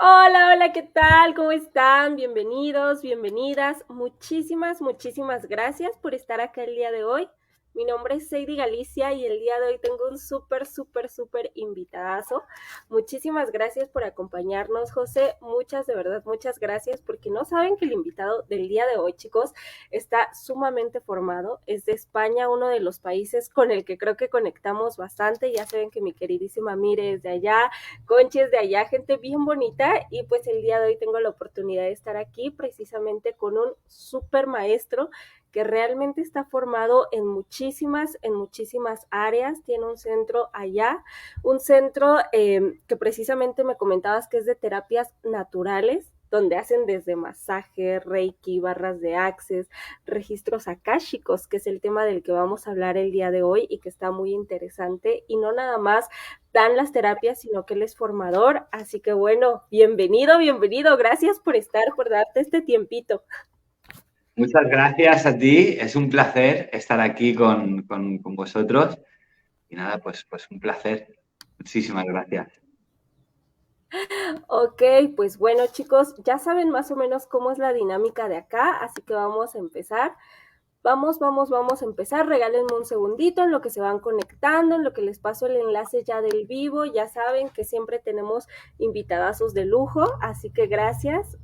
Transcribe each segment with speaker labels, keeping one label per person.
Speaker 1: Hola, hola, ¿qué tal? ¿Cómo están? Bienvenidos, bienvenidas. Muchísimas gracias por estar acá el día de hoy. Mi nombre es Seidy Galicia y el día de hoy tengo un súper invitadazo. Muchísimas gracias por acompañarnos, José. De verdad, muchas gracias, porque no saben que el invitado del día de hoy, chicos, está sumamente formado. Es de España, uno de los países con el que creo que conectamos bastante. Ya saben que mi queridísima Mire es de allá, Conches de allá, gente bien bonita, y pues el día de hoy tengo la oportunidad de estar aquí precisamente con un súper maestro que realmente está formado en muchísimas áreas. Tiene un centro allá, un centro que precisamente me comentabas que es de terapias naturales, donde hacen desde masaje, reiki, barras de access, registros akáshicos, que es el tema del que vamos a hablar el día de hoy y que está muy interesante. Y no nada más dan las terapias, sino que él es formador. Así que bueno, bienvenido. Gracias por estar, por darte este tiempito.
Speaker 2: Muchas gracias a ti. Es un placer estar aquí con vosotros. Y nada, pues un placer. Muchísimas gracias.
Speaker 1: Ok, pues bueno, chicos, ya saben más o menos cómo es la dinámica de acá, así que vamos a empezar. Vamos a empezar. Regálenme un segundito en lo que se van conectando, en lo que les paso el enlace ya del vivo. Ya saben que siempre tenemos invitadazos de lujo, así que gracias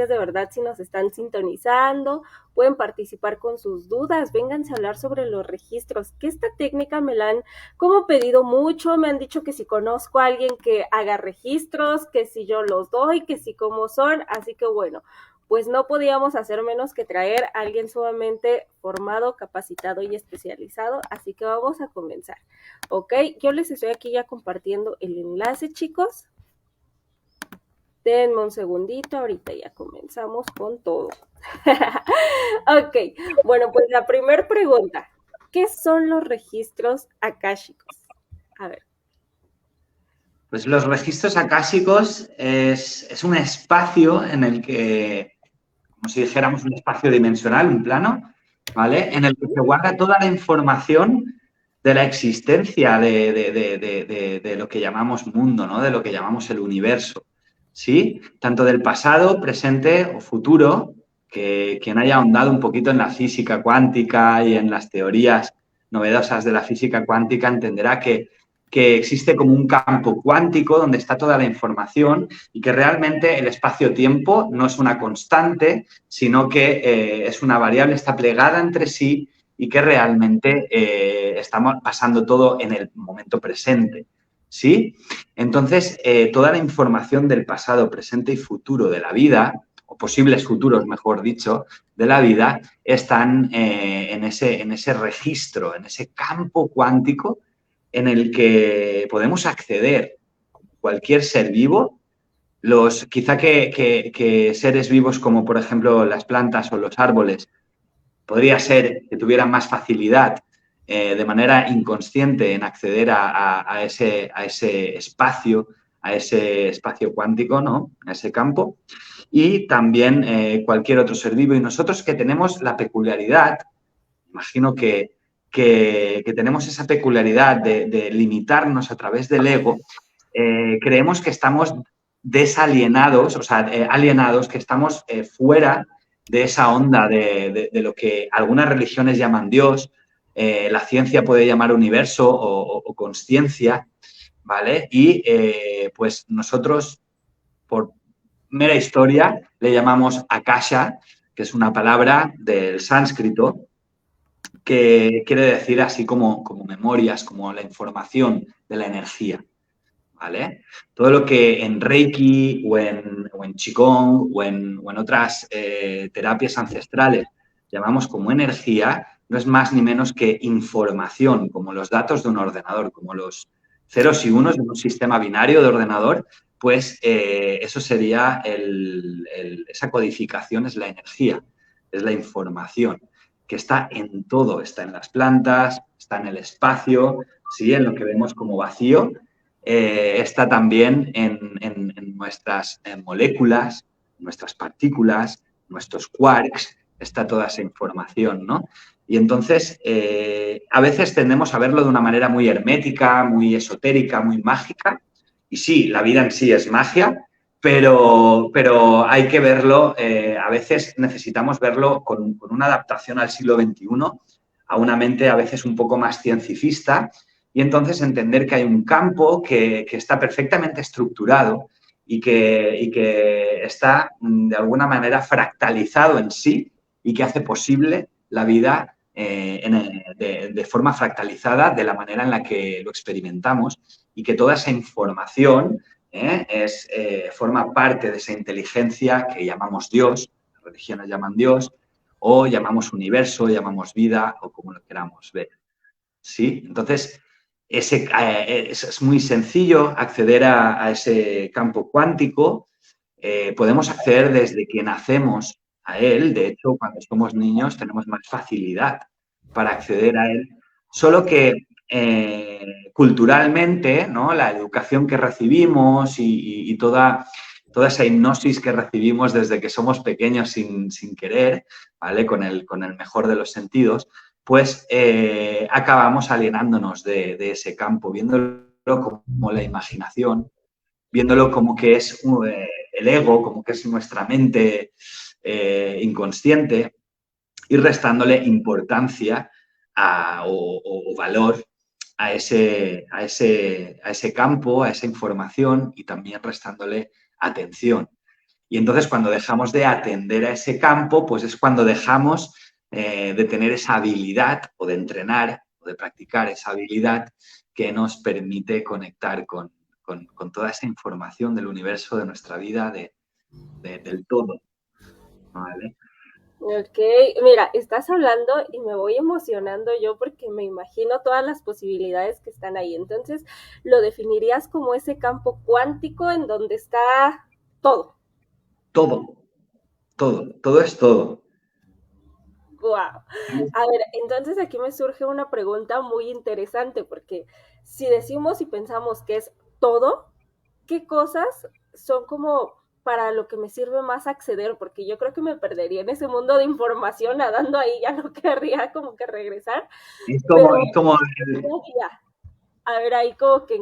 Speaker 1: de verdad si nos están sintonizando. Pueden participar con sus dudas, vénganse a hablar sobre los registros, que esta técnica me la han como pedido mucho. Me han dicho que si conozco a alguien que haga registros, que si yo los doy, que si cómo son, así que bueno, pues no podíamos hacer menos que traer a alguien sumamente formado, capacitado y especializado, así que vamos a comenzar. Ok, yo les estoy aquí ya compartiendo el enlace, chicos. Denme un segundito, ahorita ya comenzamos con todo. Ok, bueno, pues la primera pregunta, ¿qué son los registros akáshicos? A ver.
Speaker 2: Pues los registros acásicos es un espacio en el que, como si dijéramos, un espacio dimensional, un plano, ¿vale? En el que se guarda toda la información de la existencia de lo que llamamos mundo, ¿no? De lo que llamamos el universo, ¿sí? Tanto del pasado, presente o futuro, que quien haya ahondado un poquito en la física cuántica y en las teorías novedosas de la física cuántica entenderá que existe como un campo cuántico donde está toda la información y que realmente el espacio-tiempo no es una constante, sino que es una variable, está plegada entre sí y que realmente estamos pasando todo en el momento presente. ¿Sí? Entonces, toda la información del pasado, presente y futuro de la vida, o posibles futuros, mejor dicho, de la vida, están en ese registro, en ese campo cuántico en el que podemos acceder cualquier ser vivo. Quizá que seres vivos como por ejemplo las plantas o los árboles podría ser que tuvieran más facilidad de manera inconsciente en acceder a ese espacio cuántico, ¿no? A ese campo. Y también cualquier otro ser vivo. Y nosotros que tenemos la peculiaridad, imagino que tenemos esa peculiaridad de limitarnos a través del ego, creemos que estamos desalienados, o sea, alienados, que estamos fuera de esa onda de lo que algunas religiones llaman Dios, la ciencia puede llamar universo o consciencia, ¿vale? Y pues nosotros, por mera historia, le llamamos akasha, que es una palabra del sánscrito, que quiere decir así como memorias, como la información de la energía. ¿Vale? Todo lo que en Reiki o en Qigong o en otras terapias ancestrales llamamos como energía, no es más ni menos que información, como los datos de un ordenador, como los ceros y unos de un sistema binario de ordenador, pues eso sería esa codificación, es la energía, es la información, que está en todo, está en las plantas, está en el espacio, ¿sí? En lo que vemos como vacío, está también en nuestras moléculas, nuestras partículas, nuestros quarks, está toda esa información, ¿no? Y entonces, a veces tendemos a verlo de una manera muy hermética, muy esotérica, muy mágica. Y sí, la vida en sí es magia, pero hay que verlo, a veces necesitamos verlo con una adaptación al siglo XXI, a una mente a veces un poco más cientificista, y entonces entender que hay un campo que está perfectamente estructurado y que está de alguna manera fractalizado en sí y que hace posible la vida de forma fractalizada de la manera en la que lo experimentamos y que toda esa información forma parte de esa inteligencia que llamamos Dios, las religiones llaman Dios, o llamamos universo, llamamos vida, o como lo queramos ver. ¿Sí? Entonces, es muy sencillo acceder a ese campo cuántico. Podemos acceder desde que nacemos a él. De hecho, cuando somos niños tenemos más facilidad para acceder a él. Solo que culturalmente, ¿no? La educación que recibimos y toda esa hipnosis que recibimos desde que somos pequeños sin querer, ¿vale? Con el mejor de los sentidos, pues acabamos alienándonos de ese campo, viéndolo como la imaginación, viéndolo como que es el ego, como que es nuestra mente inconsciente y restándole importancia o valor a ese campo, a esa información y también restándole atención. Y entonces cuando dejamos de atender a ese campo, pues es cuando dejamos de tener esa habilidad o de entrenar o de practicar esa habilidad que nos permite conectar con toda esa información del universo, de nuestra vida, del todo. ¿Vale?
Speaker 1: Ok, mira, estás hablando y me voy emocionando yo porque me imagino todas las posibilidades que están ahí. Entonces, lo definirías como ese campo cuántico en donde está todo.
Speaker 2: Todo, todo es todo.
Speaker 1: Wow. A ver, entonces aquí me surge una pregunta muy interesante porque si decimos y pensamos que es todo, ¿qué cosas son como para lo que me sirve más acceder? Porque yo creo que me perdería en ese mundo de información nadando ahí, ya no querría como que regresar, pero
Speaker 2: Es como
Speaker 1: ya, a ver ahí como que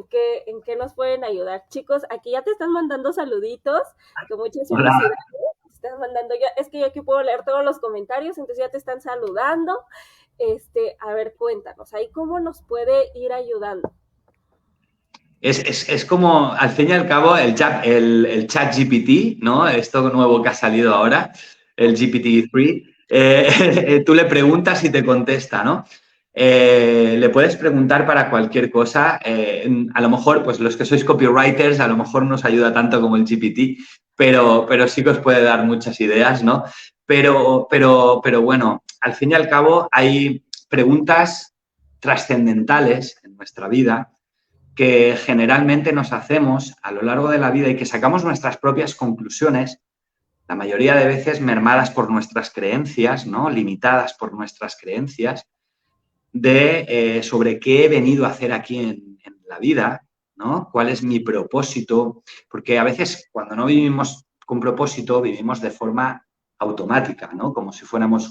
Speaker 1: en qué nos pueden ayudar. Chicos, aquí ya te están mandando saluditos, que muchas
Speaker 2: hola.
Speaker 1: felicidades. Te están mandando, es que yo aquí puedo leer todos los comentarios, entonces ya te están saludando. A ver, cuéntanos, ahí cómo nos puede ir ayudando.
Speaker 2: Es como, al fin y al cabo, el chat GPT, ¿no? Esto nuevo que ha salido ahora, el GPT-3, tú le preguntas y te contesta, ¿no? Le puedes preguntar para cualquier cosa. A lo mejor, pues los que sois copywriters, a lo mejor no os ayuda tanto como el GPT, pero sí que os puede dar muchas ideas, ¿no? Pero bueno, al fin y al cabo hay preguntas trascendentales en nuestra vida que generalmente nos hacemos a lo largo de la vida y que sacamos nuestras propias conclusiones, la mayoría de veces mermadas por nuestras creencias, ¿no? Limitadas por nuestras creencias, sobre qué he venido a hacer aquí en la vida, ¿no? ¿Cuál es mi propósito? Porque a veces cuando no vivimos con propósito, vivimos de forma automática, ¿no? Como si fuéramos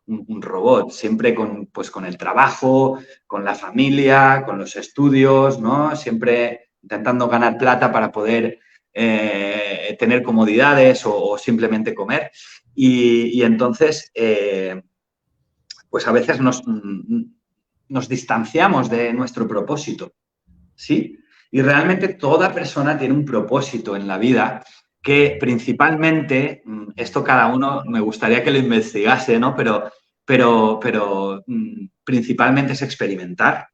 Speaker 2: un robot, siempre pues, con el trabajo, con la familia, con los estudios, ¿no? Siempre intentando ganar plata para poder tener comodidades o simplemente comer. Y entonces, pues a veces nos distanciamos de nuestro propósito, ¿sí? Y realmente toda persona tiene un propósito en la vida que principalmente, esto cada uno me gustaría que lo investigase, ¿no? Pero principalmente es experimentar,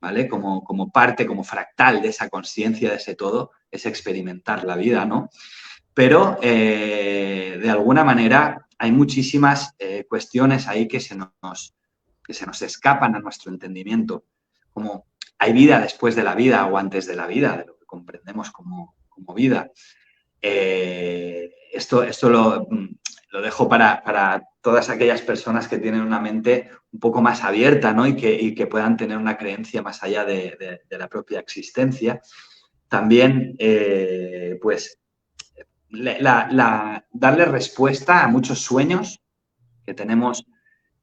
Speaker 2: ¿vale? Como parte, como fractal de esa conciencia, de ese todo, es experimentar la vida, ¿no? Pero de alguna manera hay muchísimas cuestiones ahí que se nos escapan a nuestro entendimiento, como hay vida después de la vida o antes de la vida, de lo que comprendemos como vida. Esto lo dejo para todas aquellas personas que tienen una mente un poco más abierta, ¿no? Y que puedan tener una creencia más allá de la propia existencia. También, pues, darle respuesta a muchos sueños que tenemos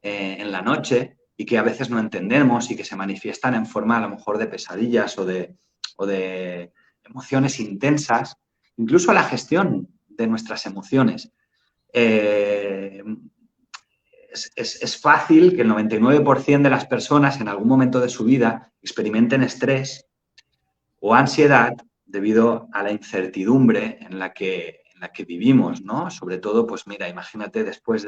Speaker 2: en la noche y que a veces no entendemos y que se manifiestan en forma a lo mejor de pesadillas o de emociones intensas incluso a la gestión de nuestras emociones. Es fácil que el 99% de las personas en algún momento de su vida experimenten estrés o ansiedad debido a la incertidumbre en la que vivimos, ¿no? Sobre todo, pues mira, imagínate, después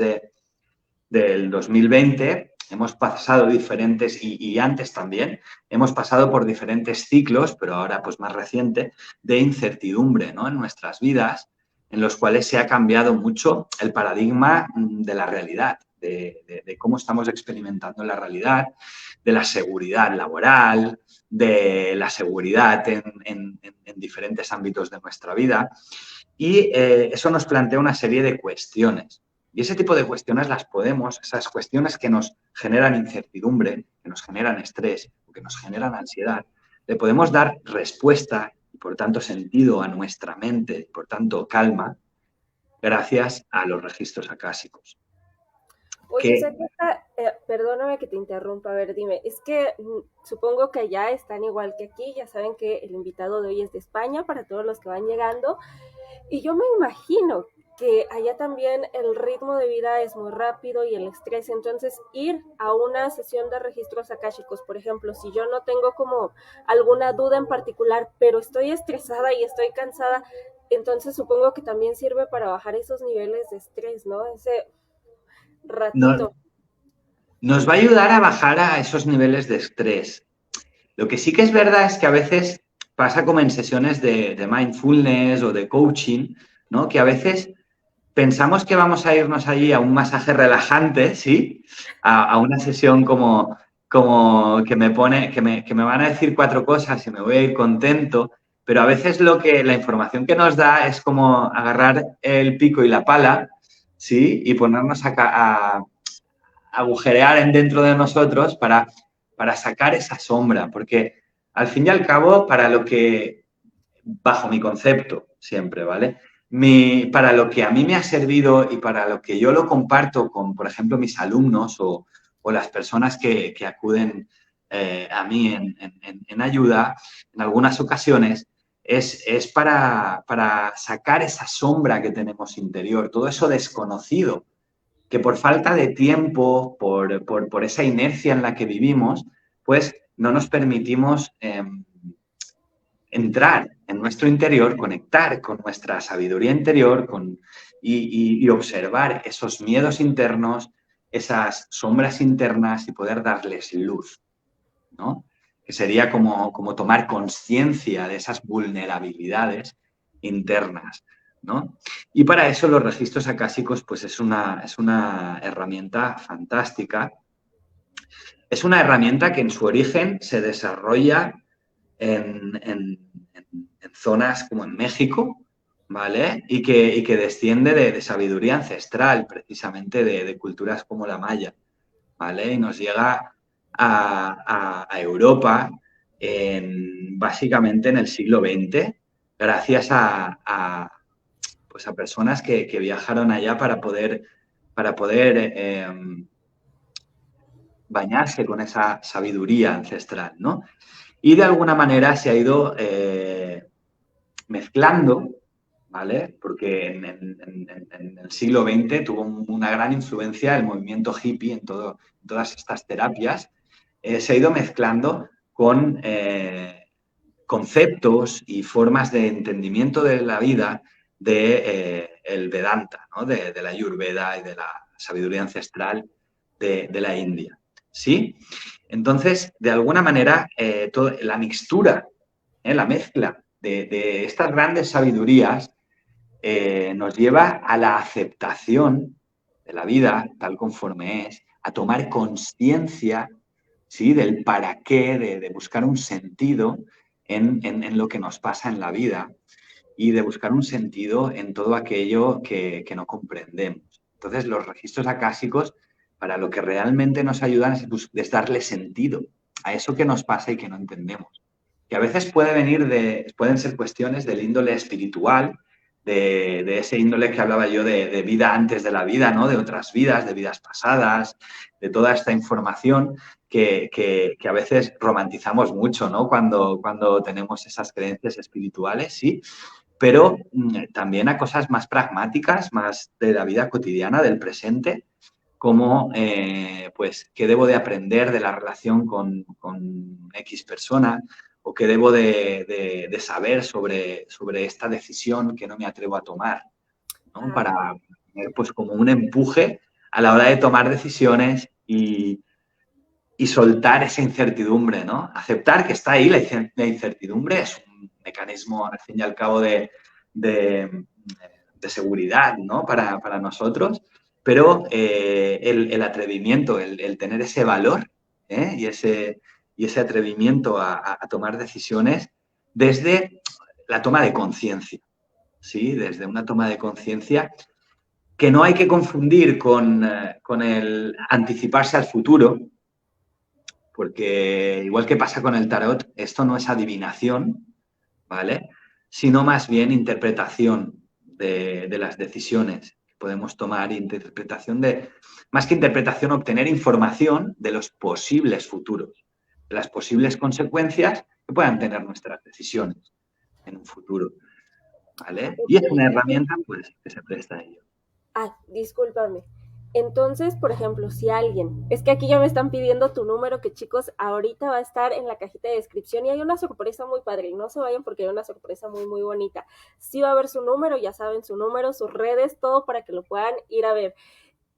Speaker 2: del 2020 hemos pasado diferentes, y antes también, hemos pasado por diferentes ciclos, pero ahora pues más reciente, de incertidumbre, ¿no? En nuestras vidas, en los cuales se ha cambiado mucho el paradigma de la realidad, de cómo estamos experimentando la realidad, de la seguridad laboral, de la seguridad en diferentes ámbitos de nuestra vida. Y eso nos plantea una serie de cuestiones. Y ese tipo de cuestiones esas cuestiones que nos generan incertidumbre, que nos generan estrés o que nos generan ansiedad, le podemos dar respuesta y, por tanto, sentido a nuestra mente, por tanto, calma, gracias a los registros acásicos.
Speaker 1: Oye, o sea, perdóname que te interrumpa, a ver, dime, es que supongo que allá están igual que aquí, ya saben que el invitado de hoy es de España, para todos los que van llegando, y yo me imagino que allá también el ritmo de vida es muy rápido y el estrés, entonces ir a una sesión de registros akáshicos, por ejemplo, si yo no tengo como alguna duda en particular, pero estoy estresada y estoy cansada, entonces supongo que también sirve para bajar esos niveles de estrés, ¿no? Ese
Speaker 2: Nos,
Speaker 1: ratito.
Speaker 2: nos va a ayudar a bajar a esos niveles de estrés. Lo que sí que es verdad es que a veces pasa como en sesiones de mindfulness o de coaching, ¿no? Que a veces pensamos que vamos a irnos allí a un masaje relajante, ¿sí? A una sesión como que me van a decir 4 cosas y me voy a ir contento, pero a veces la información que nos da es como agarrar el pico y la pala, ¿sí? Y ponernos a agujerear dentro de nosotros para sacar esa sombra, porque al fin y al cabo, para lo que, bajo mi concepto siempre, ¿vale? Para lo que a mí me ha servido y para lo que yo lo comparto con, por ejemplo, mis alumnos o las personas que acuden a mí en ayuda, en algunas ocasiones, es para sacar esa sombra que tenemos interior, todo eso desconocido que por falta de tiempo, por esa inercia en la que vivimos, pues no nos permitimos entrar en nuestro interior, conectar con nuestra sabiduría interior y observar esos miedos internos, esas sombras internas y poder darles luz, ¿no? Que sería como tomar conciencia de esas vulnerabilidades internas, ¿no? Y para eso los registros acásicos pues es una herramienta fantástica. Es una herramienta que en su origen se desarrolla en zonas como en México, ¿vale? Y que desciende de sabiduría ancestral, precisamente de culturas como la maya, ¿vale? Y nos llega a Europa básicamente en el siglo XX, gracias pues a personas que viajaron allá para poder bañarse con esa sabiduría ancestral, ¿no? Y de alguna manera se ha ido mezclando, ¿vale? Porque en el siglo XX tuvo una gran influencia el movimiento hippie en todas estas terapias. Se ha ido mezclando con conceptos y formas de entendimiento de la vida del Vedanta, ¿no? de la Ayurveda y de la sabiduría ancestral de la India. ¿Sí? Entonces, de alguna manera, la mixtura, la mezcla de estas grandes sabidurías nos lleva a la aceptación de la vida tal conforme es, a tomar conciencia, ¿sí? Del para qué, de buscar un sentido en lo que nos pasa en la vida y de buscar un sentido en todo aquello que no comprendemos. Entonces, los registros acásicos, para lo que realmente nos ayudan es darle sentido a eso que nos pasa y que no entendemos. Que a veces pueden ser cuestiones del índole espiritual, de ese índole que hablaba yo de vida antes de la vida, ¿no? De otras vidas, de vidas pasadas, de toda esta información que a veces romantizamos mucho, ¿no? Cuando tenemos esas creencias espirituales, ¿sí? pero también a cosas más pragmáticas, más de la vida cotidiana, del presente, como, pues, qué debo de aprender de la relación con X persona o qué debo de saber sobre esta decisión que no me atrevo a tomar, ¿no?
Speaker 1: Ah,
Speaker 2: Para tener, pues, como un empuje a la hora de tomar decisiones y soltar esa incertidumbre, ¿no? Aceptar que está ahí la incertidumbre, es un mecanismo, al fin y al cabo, de, de seguridad, ¿no? Para nosotros, pero el atrevimiento, el tener ese valor, ¿eh? y ese atrevimiento a tomar decisiones desde la toma de conciencia, ¿sí? Desde una toma de conciencia que no hay que confundir con el anticiparse al futuro, porque igual que pasa con el tarot, esto no es adivinación, ¿vale? Sino más bien interpretación de las decisiones que podemos tomar, interpretación más que interpretación, obtener información de los posibles futuros, de las posibles consecuencias que puedan tener nuestras decisiones en un futuro, ¿vale? Y es una
Speaker 1: ok.
Speaker 2: herramienta, pues, que se presta a ello.
Speaker 1: Ah, discúlpame. Entonces, por ejemplo, si alguien, es que aquí ya me están pidiendo tu número, que chicos, ahorita va a estar en la cajita de descripción y hay una sorpresa muy padre, y no se vayan porque hay una sorpresa muy, muy bonita. Sí va a haber su número, ya saben su número, sus redes, todo para que lo puedan ir a ver.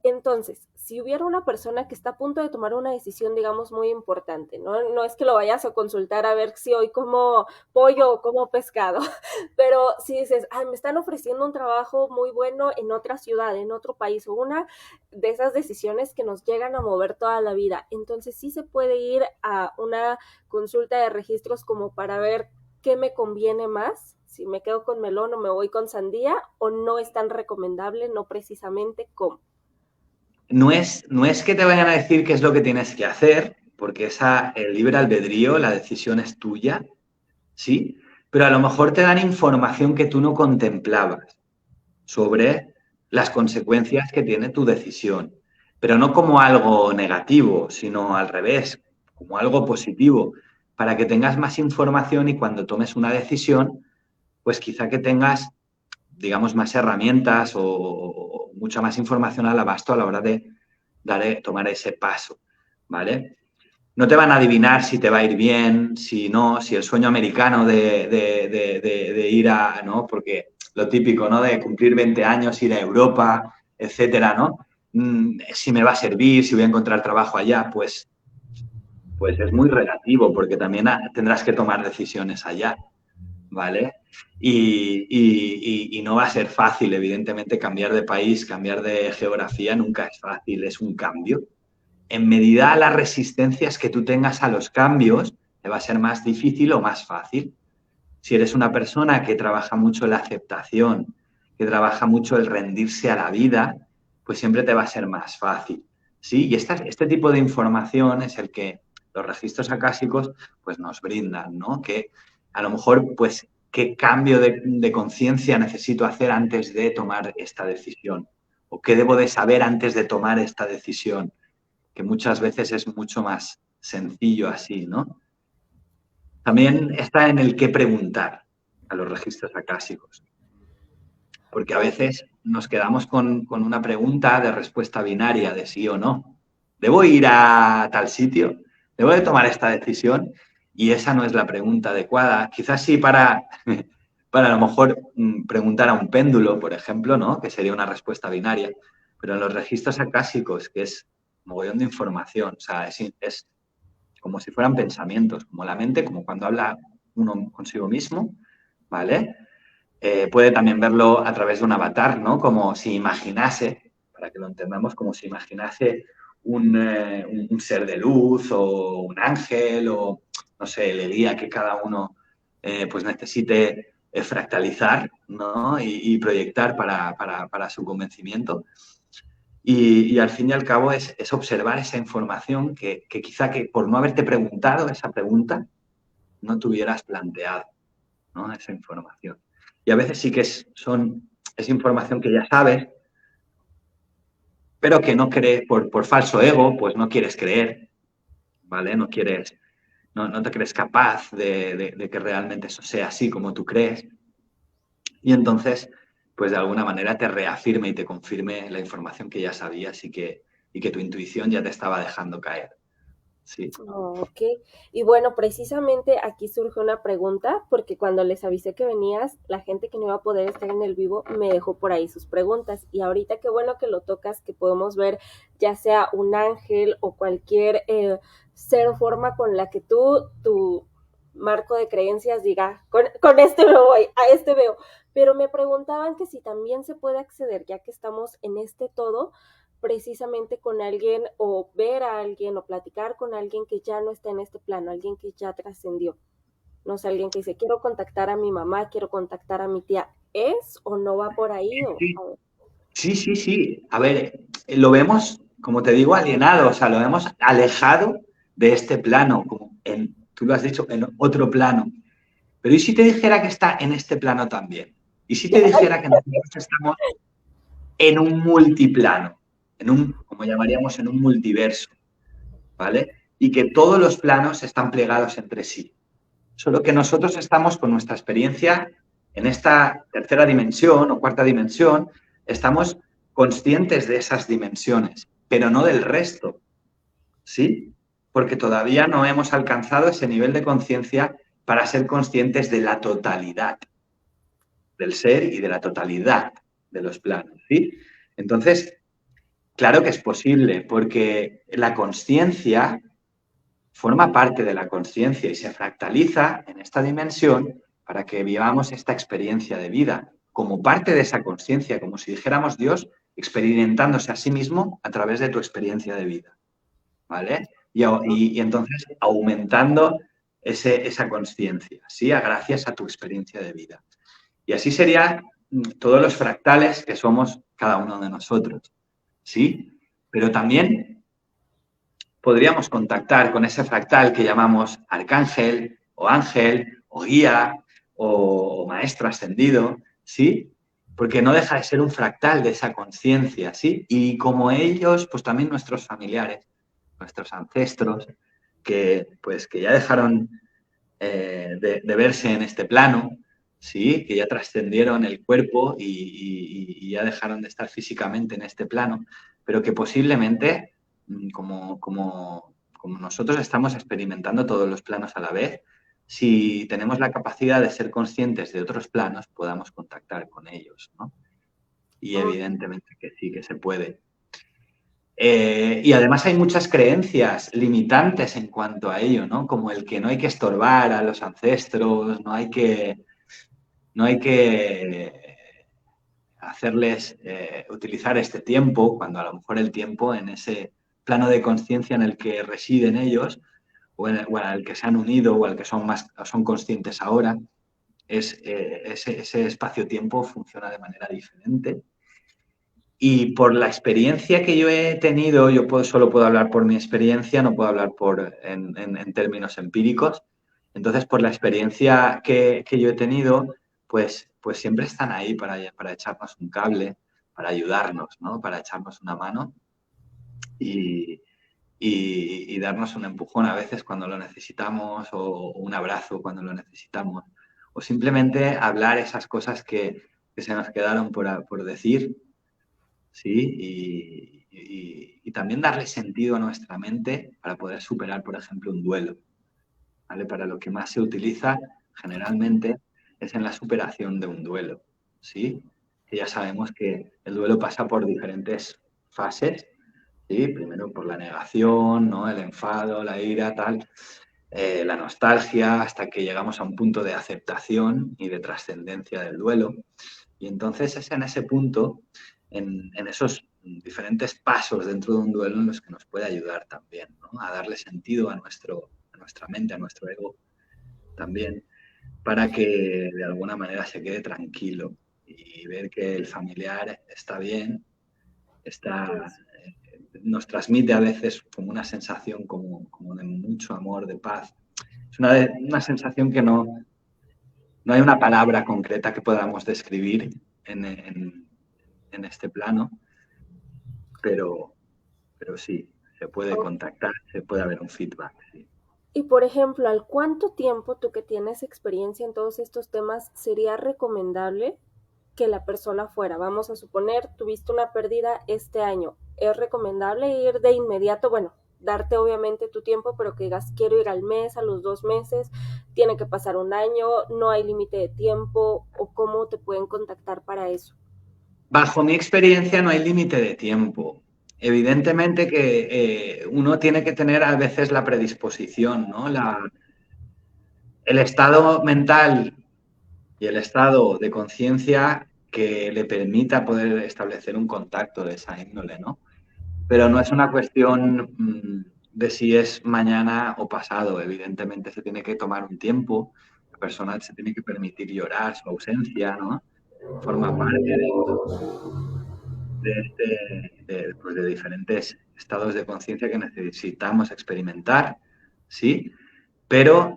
Speaker 1: Entonces, si hubiera una persona que está a punto de tomar una decisión, digamos, muy importante, ¿no? No es que lo vayas a consultar a ver si hoy como pollo o como pescado, pero si dices, ay, me están ofreciendo un trabajo muy bueno en otra ciudad, en otro país, o una de esas decisiones que nos llegan a mover toda la vida, entonces sí se puede ir a una consulta de registros como para ver qué me conviene más, si me quedo con melón o me voy con sandía, o no es tan recomendable, no precisamente cómo.
Speaker 2: No es que te vayan a decir qué es lo que tienes que hacer, porque el libre albedrío, la decisión es tuya, ¿sí? Pero a lo mejor te dan información que tú no contemplabas sobre las consecuencias que tiene tu decisión, pero no como algo negativo, sino al revés, como algo positivo, para que tengas más información y cuando tomes una decisión, pues quizá que tengas, digamos, más herramientas o mucha más información al abasto a la hora de tomar ese paso, ¿vale? No te van a adivinar si te va a ir bien, si no, si el sueño americano de ir a, ¿no? Porque lo típico, ¿no? De cumplir 20 años, ir a Europa, etcétera, ¿no? Si me va a servir, si voy a encontrar trabajo allá, pues es muy relativo, porque también tendrás que tomar decisiones allá, ¿vale? Y no va a ser fácil, evidentemente, cambiar de país, cambiar de geografía nunca es fácil, es un cambio. En medida a las resistencias que tú tengas a los cambios, te va a ser más difícil o más fácil. Si eres una persona que trabaja mucho la aceptación, que trabaja mucho el rendirse a la vida, pues siempre te va a ser más fácil. ¿Sí? Y este tipo de información es el que los registros acásicos pues, nos brindan, ¿no? Que a lo mejor, pues, qué cambio de conciencia necesito hacer antes de tomar esta decisión o qué debo de saber antes de tomar esta decisión, que muchas veces es mucho más sencillo así, ¿no? También está en el qué preguntar a los registros acásicos, porque a
Speaker 1: Oh,
Speaker 2: veces nos quedamos con una pregunta de respuesta binaria de sí o no. ¿Debo ir a tal sitio? ¿Debo de tomar esta decisión? Y esa no es la pregunta adecuada. Quizás sí para a lo mejor preguntar a un péndulo, por ejemplo, ¿no? Que sería una respuesta binaria. Pero en los registros acásicos, que es mogollón de información, o sea, es como si fueran pensamientos, como la mente, como cuando habla uno consigo mismo, ¿vale? Puede también verlo a través de un avatar, ¿no? Como si imaginase, para que lo entendamos, como si imaginase un ser de luz o un ángel o, no sé, el guía que cada uno pues necesite fractalizar, ¿no? Y proyectar para su convencimiento. Y al fin y al cabo es observar esa información que quizá que por no haberte preguntado esa pregunta, no te hubieras planteado, ¿no? Esa información. Y a veces sí que es información que ya sabes, pero que no crees, por falso ego, pues no quieres creer, ¿vale? No te crees capaz de que realmente eso sea así como tú crees. y entonces, pues de alguna manera te reafirme y te confirme la información que ya sabías y que tu intuición ya te estaba dejando caer. Sí.
Speaker 1: Oh, ok. Y bueno, precisamente aquí surge una pregunta, porque cuando les avisé que venías, la gente que no iba a poder estar en el vivo me dejó por ahí sus preguntas. Y ahorita qué bueno que lo tocas, que podemos ver ya sea un ángel o cualquier ser o forma con la que tú, tu marco de creencias diga, con este me voy, a este veo. Pero me preguntaban que si también se puede acceder, ya que estamos en este todo, precisamente con alguien o ver a alguien o platicar con alguien que ya no está en este plano, alguien que ya trascendió. No sé, alguien que dice, quiero contactar a mi mamá, quiero contactar a mi tía. ¿Es o no va por ahí?
Speaker 2: Sí, sí, sí, sí. A ver, lo vemos, como te digo, alienado, o sea, lo vemos alejado de este plano, como tú lo has dicho, en otro plano. Pero ¿y si te dijera que está en este plano también? ¿Y si te dijera que nosotros estamos en un multiplano, como llamaríamos, en un multiverso, ¿vale? Y que todos los planos están plegados entre sí. Solo que nosotros estamos con nuestra experiencia en esta tercera dimensión o cuarta dimensión, estamos conscientes de esas dimensiones, pero no del resto, ¿sí? Porque todavía no hemos alcanzado ese nivel de conciencia para ser conscientes de la totalidad del ser y de la totalidad de los planos, ¿sí? Entonces, claro que es posible, porque la consciencia forma parte de la conciencia y se fractaliza en esta dimensión para que vivamos esta experiencia de vida como parte de esa conciencia, como si dijéramos Dios experimentándose a sí mismo a través de tu experiencia de vida, ¿vale? Y entonces aumentando esa conciencia, ¿sí? Gracias a tu experiencia de vida. Y así serían todos los fractales que somos cada uno de nosotros, ¿sí? Pero también podríamos contactar con ese fractal que llamamos arcángel o ángel o guía o maestro ascendido, ¿sí? Porque no deja de ser un fractal de esa conciencia, ¿sí? Y como ellos, pues también nuestros familiares, nuestros ancestros, que ya dejaron de verse en este plano, ¿sí? Que ya trascendieron el cuerpo y ya dejaron de estar físicamente en este plano, pero que posiblemente, como nosotros estamos experimentando todos los planos a la vez, si tenemos la capacidad de ser conscientes de otros planos, podamos contactar con ellos, ¿no? Y evidentemente que sí, que se puede. Y además hay muchas creencias limitantes en cuanto a ello, ¿no? Como el que no hay que estorbar a los ancestros, no hay que hacerles utilizar este tiempo, cuando a lo mejor el tiempo en ese plano de conciencia en el que residen ellos, o al que se han unido, o al que son conscientes ahora, ese espacio-tiempo funciona de manera diferente. Y por la experiencia que yo he tenido, solo puedo hablar por mi experiencia, no puedo hablar en términos empíricos. Entonces, por la experiencia que yo he tenido, pues siempre están ahí para echarnos un cable, para ayudarnos, ¿no? Para echarnos una mano y, y darnos un empujón a veces cuando lo necesitamos o un abrazo cuando lo necesitamos. O simplemente hablar esas cosas que se nos quedaron por decir. ¿Sí? Y también darle sentido a nuestra mente para poder superar, por ejemplo, un duelo, ¿vale? Para lo que más se utiliza generalmente es en la superación de un duelo, ¿sí? Que ya sabemos que el duelo pasa por diferentes fases, ¿sí? Primero por la negación, ¿no? El enfado, la ira, tal, la nostalgia, hasta que llegamos a un punto de aceptación y de trascendencia del duelo. Y entonces es en ese punto, en esos diferentes pasos dentro de un duelo en los que nos puede ayudar también, ¿no? A darle sentido a nuestra mente, a nuestro ego también, para que de alguna manera se quede tranquilo y ver que el familiar está bien, nos transmite a veces como una sensación como de mucho amor, de paz. Es una sensación que no hay una palabra concreta que podamos describir en este plano, pero sí, se puede contactar, se puede haber un feedback. Sí.
Speaker 1: Y por ejemplo, ¿al cuánto tiempo tú que tienes experiencia en todos estos temas sería recomendable que la persona fuera. Vamos a suponer, tuviste una pérdida este año. Es recomendable ir de inmediato, bueno, darte obviamente tu tiempo, pero que digas, quiero ir al mes, a los 2 meses, tiene que pasar un año, no hay límite de tiempo, o cómo te pueden contactar para eso.
Speaker 2: Bajo mi experiencia no hay límite de tiempo. Evidentemente que uno tiene que tener a veces la predisposición, ¿no? El estado mental y el estado de conciencia que le permita poder establecer un contacto de esa índole, ¿no? Pero no es una cuestión de si es mañana o pasado. Evidentemente se tiene que tomar un tiempo, la persona se tiene que permitir llorar su ausencia, ¿no? Forma parte pues de diferentes estados de conciencia que necesitamos experimentar, ¿sí? Pero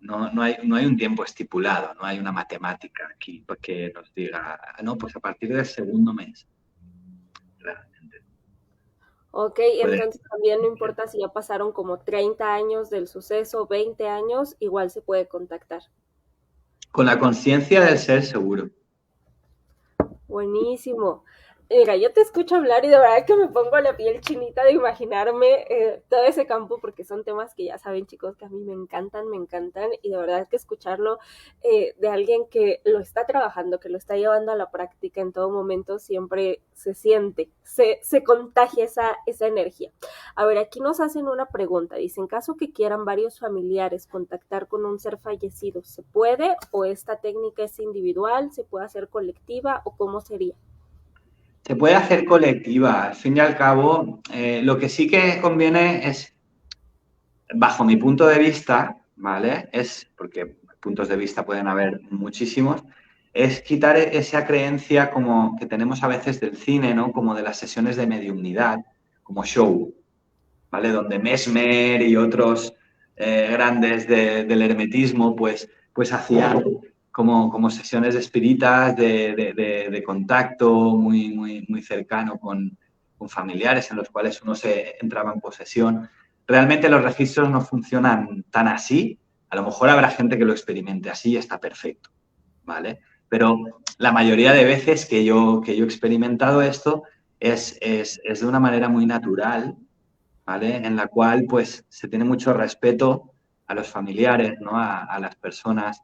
Speaker 2: no hay un tiempo estipulado, no hay una matemática aquí que nos diga, no, pues a partir del segundo mes. Realmente.
Speaker 1: Ok,
Speaker 2: Puede.
Speaker 1: entonces también no importa si ya pasaron como 30 años del suceso, 20 años, igual se puede contactar.
Speaker 2: Con la conciencia del ser seguro.
Speaker 1: Buenísimo. Mira, yo te escucho hablar y de verdad que me pongo la piel chinita de imaginarme todo ese campo, porque son temas que ya saben, chicos, que a mí me encantan, y de verdad que escucharlo de alguien que lo está trabajando, que lo está llevando a la práctica en todo momento, siempre se siente, se contagia esa energía. A ver, aquí nos hacen una pregunta, dicen, en caso que quieran varios familiares contactar con un ser fallecido, ¿se puede o esta técnica es individual, se puede hacer colectiva o cómo sería?
Speaker 2: Se puede hacer colectiva. Al fin y al cabo, lo que sí que conviene es, bajo mi punto de vista, ¿vale? Es, porque puntos de vista pueden haber muchísimos, es quitar esa creencia como que tenemos a veces del cine, ¿no? Como de las sesiones de mediumnidad, como show, ¿vale? Donde Mesmer y otros grandes del hermetismo, pues hacían como sesiones de espíritas, de contacto muy cercano con familiares en los cuales uno se entraba en posesión. Realmente los registros no funcionan tan así. A lo mejor habrá gente que lo experimente así y está perfecto, ¿vale? Pero la mayoría de veces que yo he experimentado esto es de una manera muy natural, ¿vale? En la cual pues se tiene mucho respeto a los familiares, ¿no? A las personas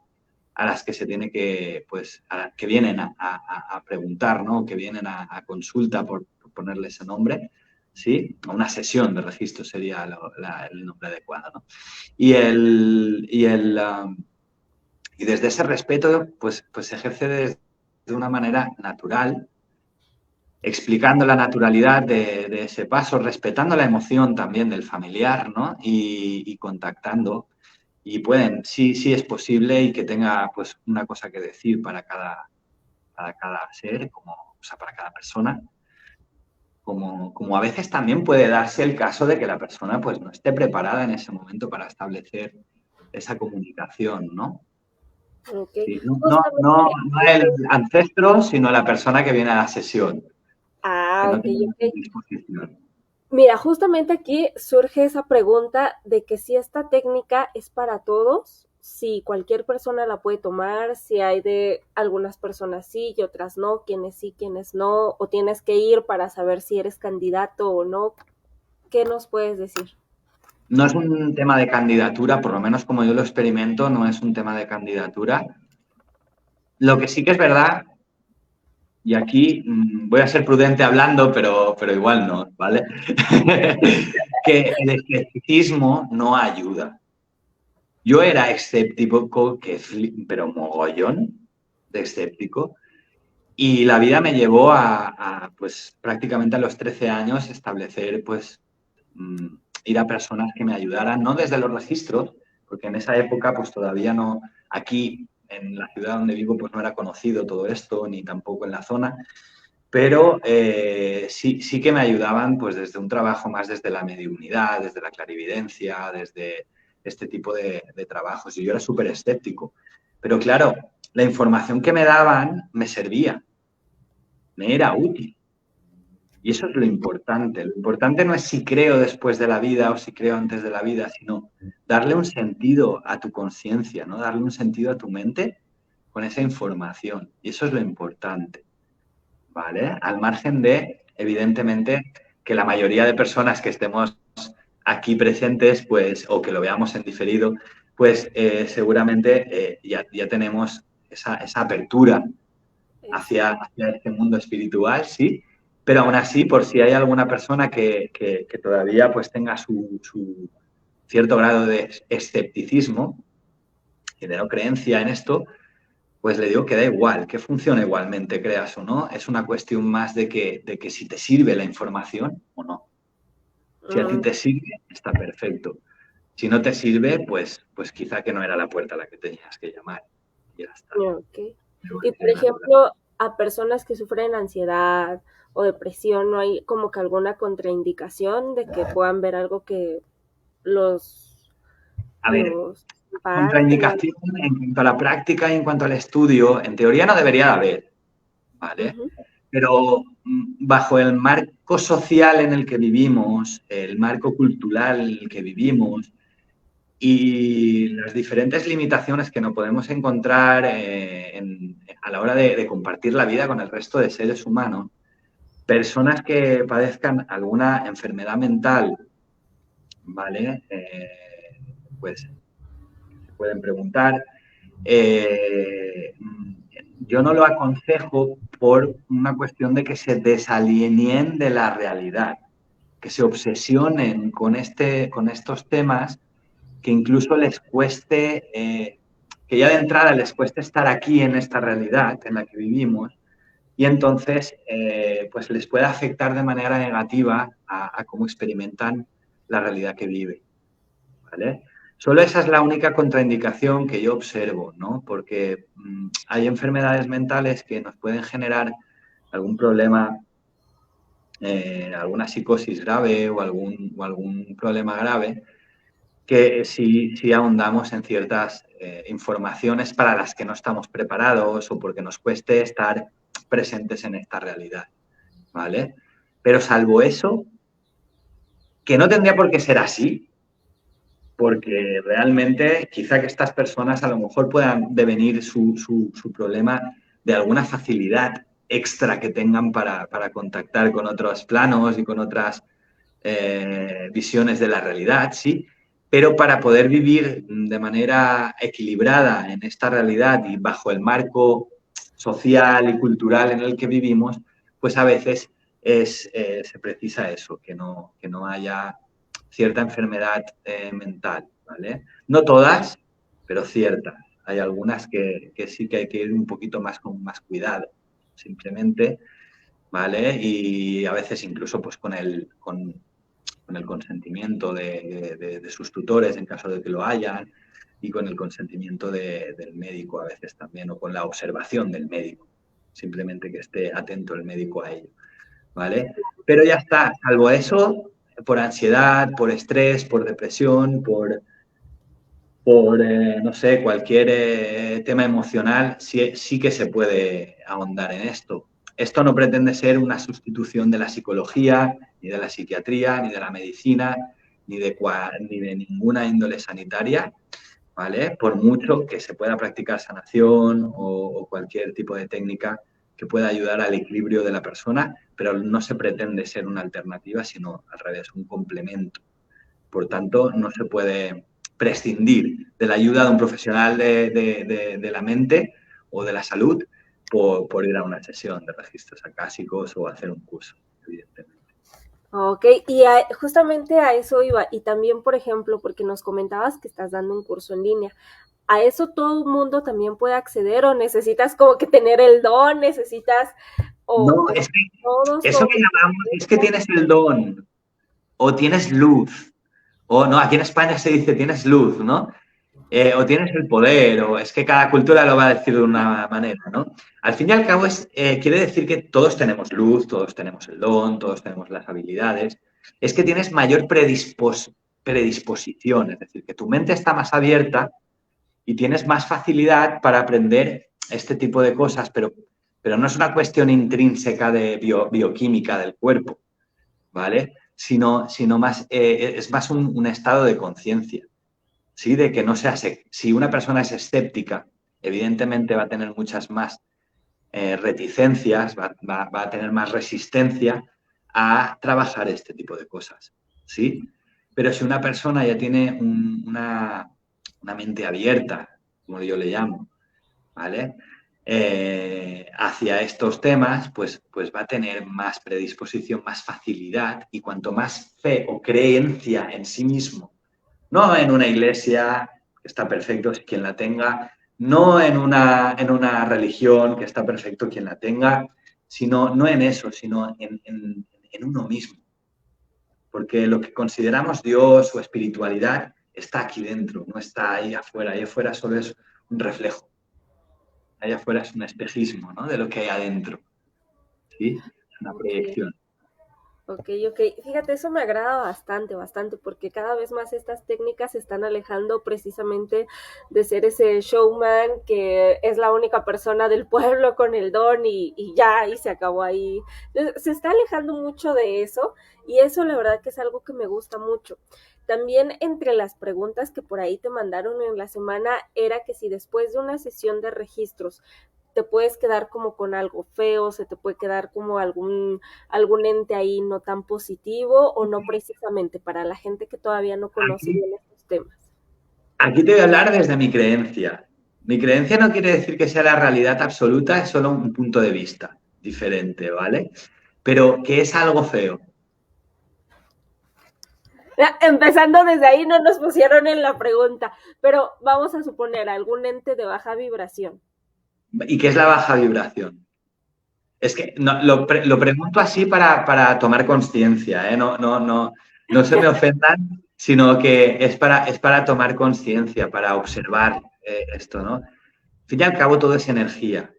Speaker 2: a las que se tiene que, pues, que vienen a preguntar, ¿no? Que vienen a consulta, por ponerle ese nombre, ¿sí? A una sesión de registro sería el nombre adecuado, ¿no? Y desde ese respeto, pues se ejerce de una manera natural, explicando la naturalidad de ese paso, respetando la emoción también del familiar, ¿no? Y contactando. Y pueden, sí es posible y que tenga pues una cosa que decir para cada ser, como, o sea, para cada persona. Como a veces también puede darse el caso de que la persona pues no esté preparada en ese momento para establecer esa comunicación, ¿no?
Speaker 1: Okay.
Speaker 2: Sí, no el ancestro, sino la persona que viene a la sesión, que
Speaker 1: Ah,
Speaker 2: no
Speaker 1: ok,
Speaker 2: tiene
Speaker 1: ok.
Speaker 2: disposición.
Speaker 1: Mira, justamente aquí surge esa pregunta de que si esta técnica es para todos, si cualquier persona la puede tomar, si hay de algunas personas sí y otras no, quienes sí, quienes no, o tienes que ir para saber si eres candidato o no. ¿Qué nos puedes decir?
Speaker 2: No es un tema de candidatura, por lo menos como yo lo experimento, no es un tema de candidatura. Lo que sí que es verdad, y aquí voy a ser prudente hablando, pero igual no, ¿vale? Que el escepticismo no ayuda. Yo era escéptico, pero mogollón de escéptico, y la vida me llevó pues prácticamente a los 13 años establecer, pues, ir a personas que me ayudaran, no desde los registros, porque en esa época pues todavía no, aquí en la ciudad donde vivo pues no era conocido todo esto, ni tampoco en la zona, pero sí que me ayudaban pues desde un trabajo más desde la mediunidad, desde la clarividencia, desde este tipo de trabajos. Y yo era súper escéptico, pero claro, la información que me daban me servía, me era útil. Y eso es lo importante. Lo importante no es si creo después de la vida o si creo antes de la vida, sino darle un sentido a tu conciencia, ¿no? Darle un sentido a tu mente con esa información. Y eso es lo importante, ¿vale? Al margen de, evidentemente, que la mayoría de personas que estemos aquí presentes, pues, o que lo veamos en diferido, pues seguramente ya tenemos esa apertura hacia este mundo espiritual, sí, pero aún así, por si hay alguna persona que todavía pues tenga su cierto grado de escepticismo y de no creencia en esto, pues le digo que da igual, que funciona igualmente, creas o no. Es una cuestión más de que si te sirve la información o no. Si a ti te sirve, está perfecto. Si no te sirve, pues quizá que no era la puerta a la que tenías que llamar. Y ya está.
Speaker 1: Ok. Y por ejemplo, a personas que sufren ansiedad o depresión, ¿no hay como que alguna contraindicación de que puedan ver algo que los,
Speaker 2: A ver,
Speaker 1: los impacte o algo?
Speaker 2: contraindicación en cuanto a la práctica y en cuanto al estudio, en teoría no debería de haber, ¿vale?
Speaker 1: Ujú.
Speaker 2: Pero bajo el marco social en el que vivimos, el marco cultural en el que vivimos y las diferentes limitaciones que nos podemos encontrar a la hora de compartir la vida con el resto de seres humanos, personas que padezcan alguna enfermedad mental, ¿vale? Pues se pueden preguntar. Eh, yo no lo aconsejo por una cuestión de que se desalienen de la realidad, que se obsesionen con estos temas, que incluso les cueste, que ya de entrada les cueste estar aquí en esta realidad en la que vivimos y entonces pues les puede afectar de manera negativa a cómo experimentan la realidad que viven, ¿vale? Solo esa es la única contraindicación que yo observo, ¿no? Porque hay enfermedades mentales que nos pueden generar algún problema, alguna psicosis grave o algún problema grave, que si ahondamos en ciertas informaciones para las que no estamos preparados o porque nos cueste estar presentes en esta realidad, ¿vale? Pero salvo eso, que no tendría por qué ser así, porque realmente quizá que estas personas a lo mejor puedan devenir su problema de alguna facilidad extra que tengan para contactar con otros planos y con otras visiones de la realidad, sí, pero para poder vivir de manera equilibrada en esta realidad y bajo el marco social y cultural en el que vivimos, pues a veces se precisa eso, que no haya cierta enfermedad mental, ¿vale? No todas, pero ciertas. Hay algunas que sí que hay que ir un poquito más con más cuidado, simplemente, ¿vale? Y a veces incluso pues con el consentimiento de sus tutores en caso de que lo hayan y con el consentimiento del médico a veces también o con la observación del médico, simplemente que esté atento el médico a ello, ¿vale? Pero ya está, salvo eso, por ansiedad, por estrés, por depresión, por no sé, cualquier tema emocional, sí que se puede ahondar en esto. Esto no pretende ser una sustitución de la psicología, ni de la psiquiatría, ni de la medicina, ni de ninguna índole sanitaria, ¿vale? Por mucho que se pueda practicar sanación o cualquier tipo de técnica que pueda ayudar al equilibrio de la persona, pero no se pretende ser una alternativa, sino al revés, un complemento. Por tanto, no se puede prescindir de la ayuda de un profesional de la mente o de la salud por ir a una sesión de registros acásicos o hacer un curso, evidentemente.
Speaker 1: Ok, y justamente a eso iba. Y también, por ejemplo, porque nos comentabas que estás dando un curso en línea. ¿A eso todo el mundo también puede acceder o necesitas como que tener el don, necesitas
Speaker 2: No,
Speaker 1: o
Speaker 2: es que
Speaker 1: todos
Speaker 2: eso
Speaker 1: como
Speaker 2: que llamamos es que tienes el don o tienes luz, o no, aquí en España se dice tienes luz, ¿no? O tienes el poder, o es que cada cultura lo va a decir de una manera, ¿no? Al fin y al cabo quiere decir que todos tenemos luz, todos tenemos el don, todos tenemos las habilidades. Es que tienes mayor predisposición, es decir, que tu mente está más abierta y tienes más facilidad para aprender este tipo de cosas, pero no es una cuestión intrínseca de bioquímica del cuerpo, ¿vale? Sino más, es más un estado de conciencia. ¿Sí? De que no sea, si una persona es escéptica evidentemente va a tener muchas más reticencias, va a tener más resistencia a trabajar este tipo de cosas, ¿sí? Pero si una persona ya tiene una mente abierta, como yo le llamo, ¿vale? Hacia estos temas, pues va a tener más predisposición, más facilidad y cuanto más fe o creencia en sí mismo, no en una iglesia, que está perfecto quien la tenga, no en una religión, que está perfecto quien la tenga, sino no en eso, sino en uno mismo. Porque lo que consideramos Dios o espiritualidad está aquí dentro, no está ahí afuera. Ahí afuera solo es un reflejo. Allá afuera es un espejismo, ¿no? De lo que hay adentro, ¿sí? Es una
Speaker 1: Ok.
Speaker 2: proyección.
Speaker 1: Ok, ok. Fíjate, eso me agrada bastante, bastante, porque cada vez más estas técnicas se están alejando precisamente de ser ese showman que es la única persona del pueblo con el don y ya, y se acabó ahí. Se está alejando mucho de eso y eso la verdad que es algo que me gusta mucho. También entre las preguntas que por ahí te mandaron en la semana era que si después de una sesión de registros te puedes quedar como con algo feo, se te puede quedar como algún ente ahí no tan positivo o no precisamente para la gente que todavía no conoce
Speaker 2: Aquí,
Speaker 1: bien estos temas.
Speaker 2: aquí te voy a hablar desde mi creencia. Mi creencia no quiere decir que sea la realidad absoluta, es solo un punto de vista diferente, ¿vale? Pero que es algo feo.
Speaker 1: Empezando desde ahí no nos pusieron en la pregunta, pero vamos a suponer algún ente de baja vibración.
Speaker 2: ¿Y qué es la baja vibración? Es que lo pregunto así para tomar conciencia, ¿eh? No se me ofendan, sino que es para tomar conciencia, para observar esto, ¿no? Al fin y al cabo todo es energía.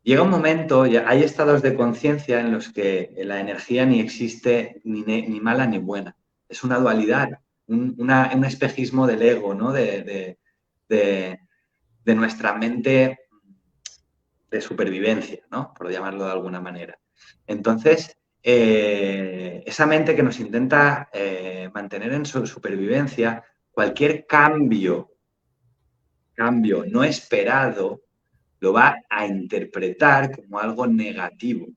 Speaker 2: Llega un momento, ya hay estados de conciencia en los que la energía ni existe ni mala ni buena. Es una dualidad, un espejismo del ego, ¿no? De, de nuestra mente de supervivencia, ¿no? Por llamarlo de alguna manera. Entonces, esa mente que nos intenta mantener en su supervivencia, cualquier cambio no esperado, lo va a interpretar como algo negativo.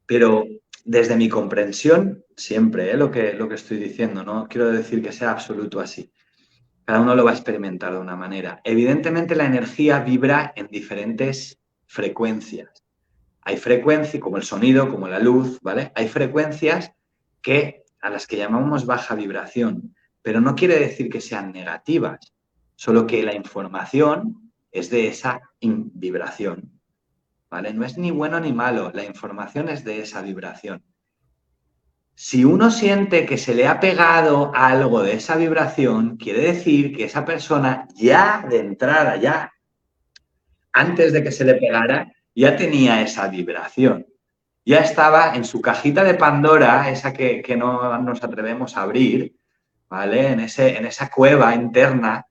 Speaker 2: Pero desde mi comprensión, siempre, lo que estoy diciendo, no quiero decir que sea absoluto así. Cada uno lo va a experimentar de una manera. Evidentemente, la energía vibra en diferentes frecuencias. Hay frecuencias, como el sonido, como la luz, ¿vale? Hay frecuencias a las que llamamos baja vibración, pero no quiere decir que sean negativas, solo que la información es de esa vibración, ¿vale? No es ni bueno ni malo, la información es de esa vibración. Si uno siente que se le ha pegado algo de esa vibración, quiere decir que esa persona ya de entrada, ya antes de que se le pegara, ya tenía esa vibración. Ya estaba en su cajita de Pandora, esa que no nos atrevemos a abrir, ¿vale? En esa cueva interna,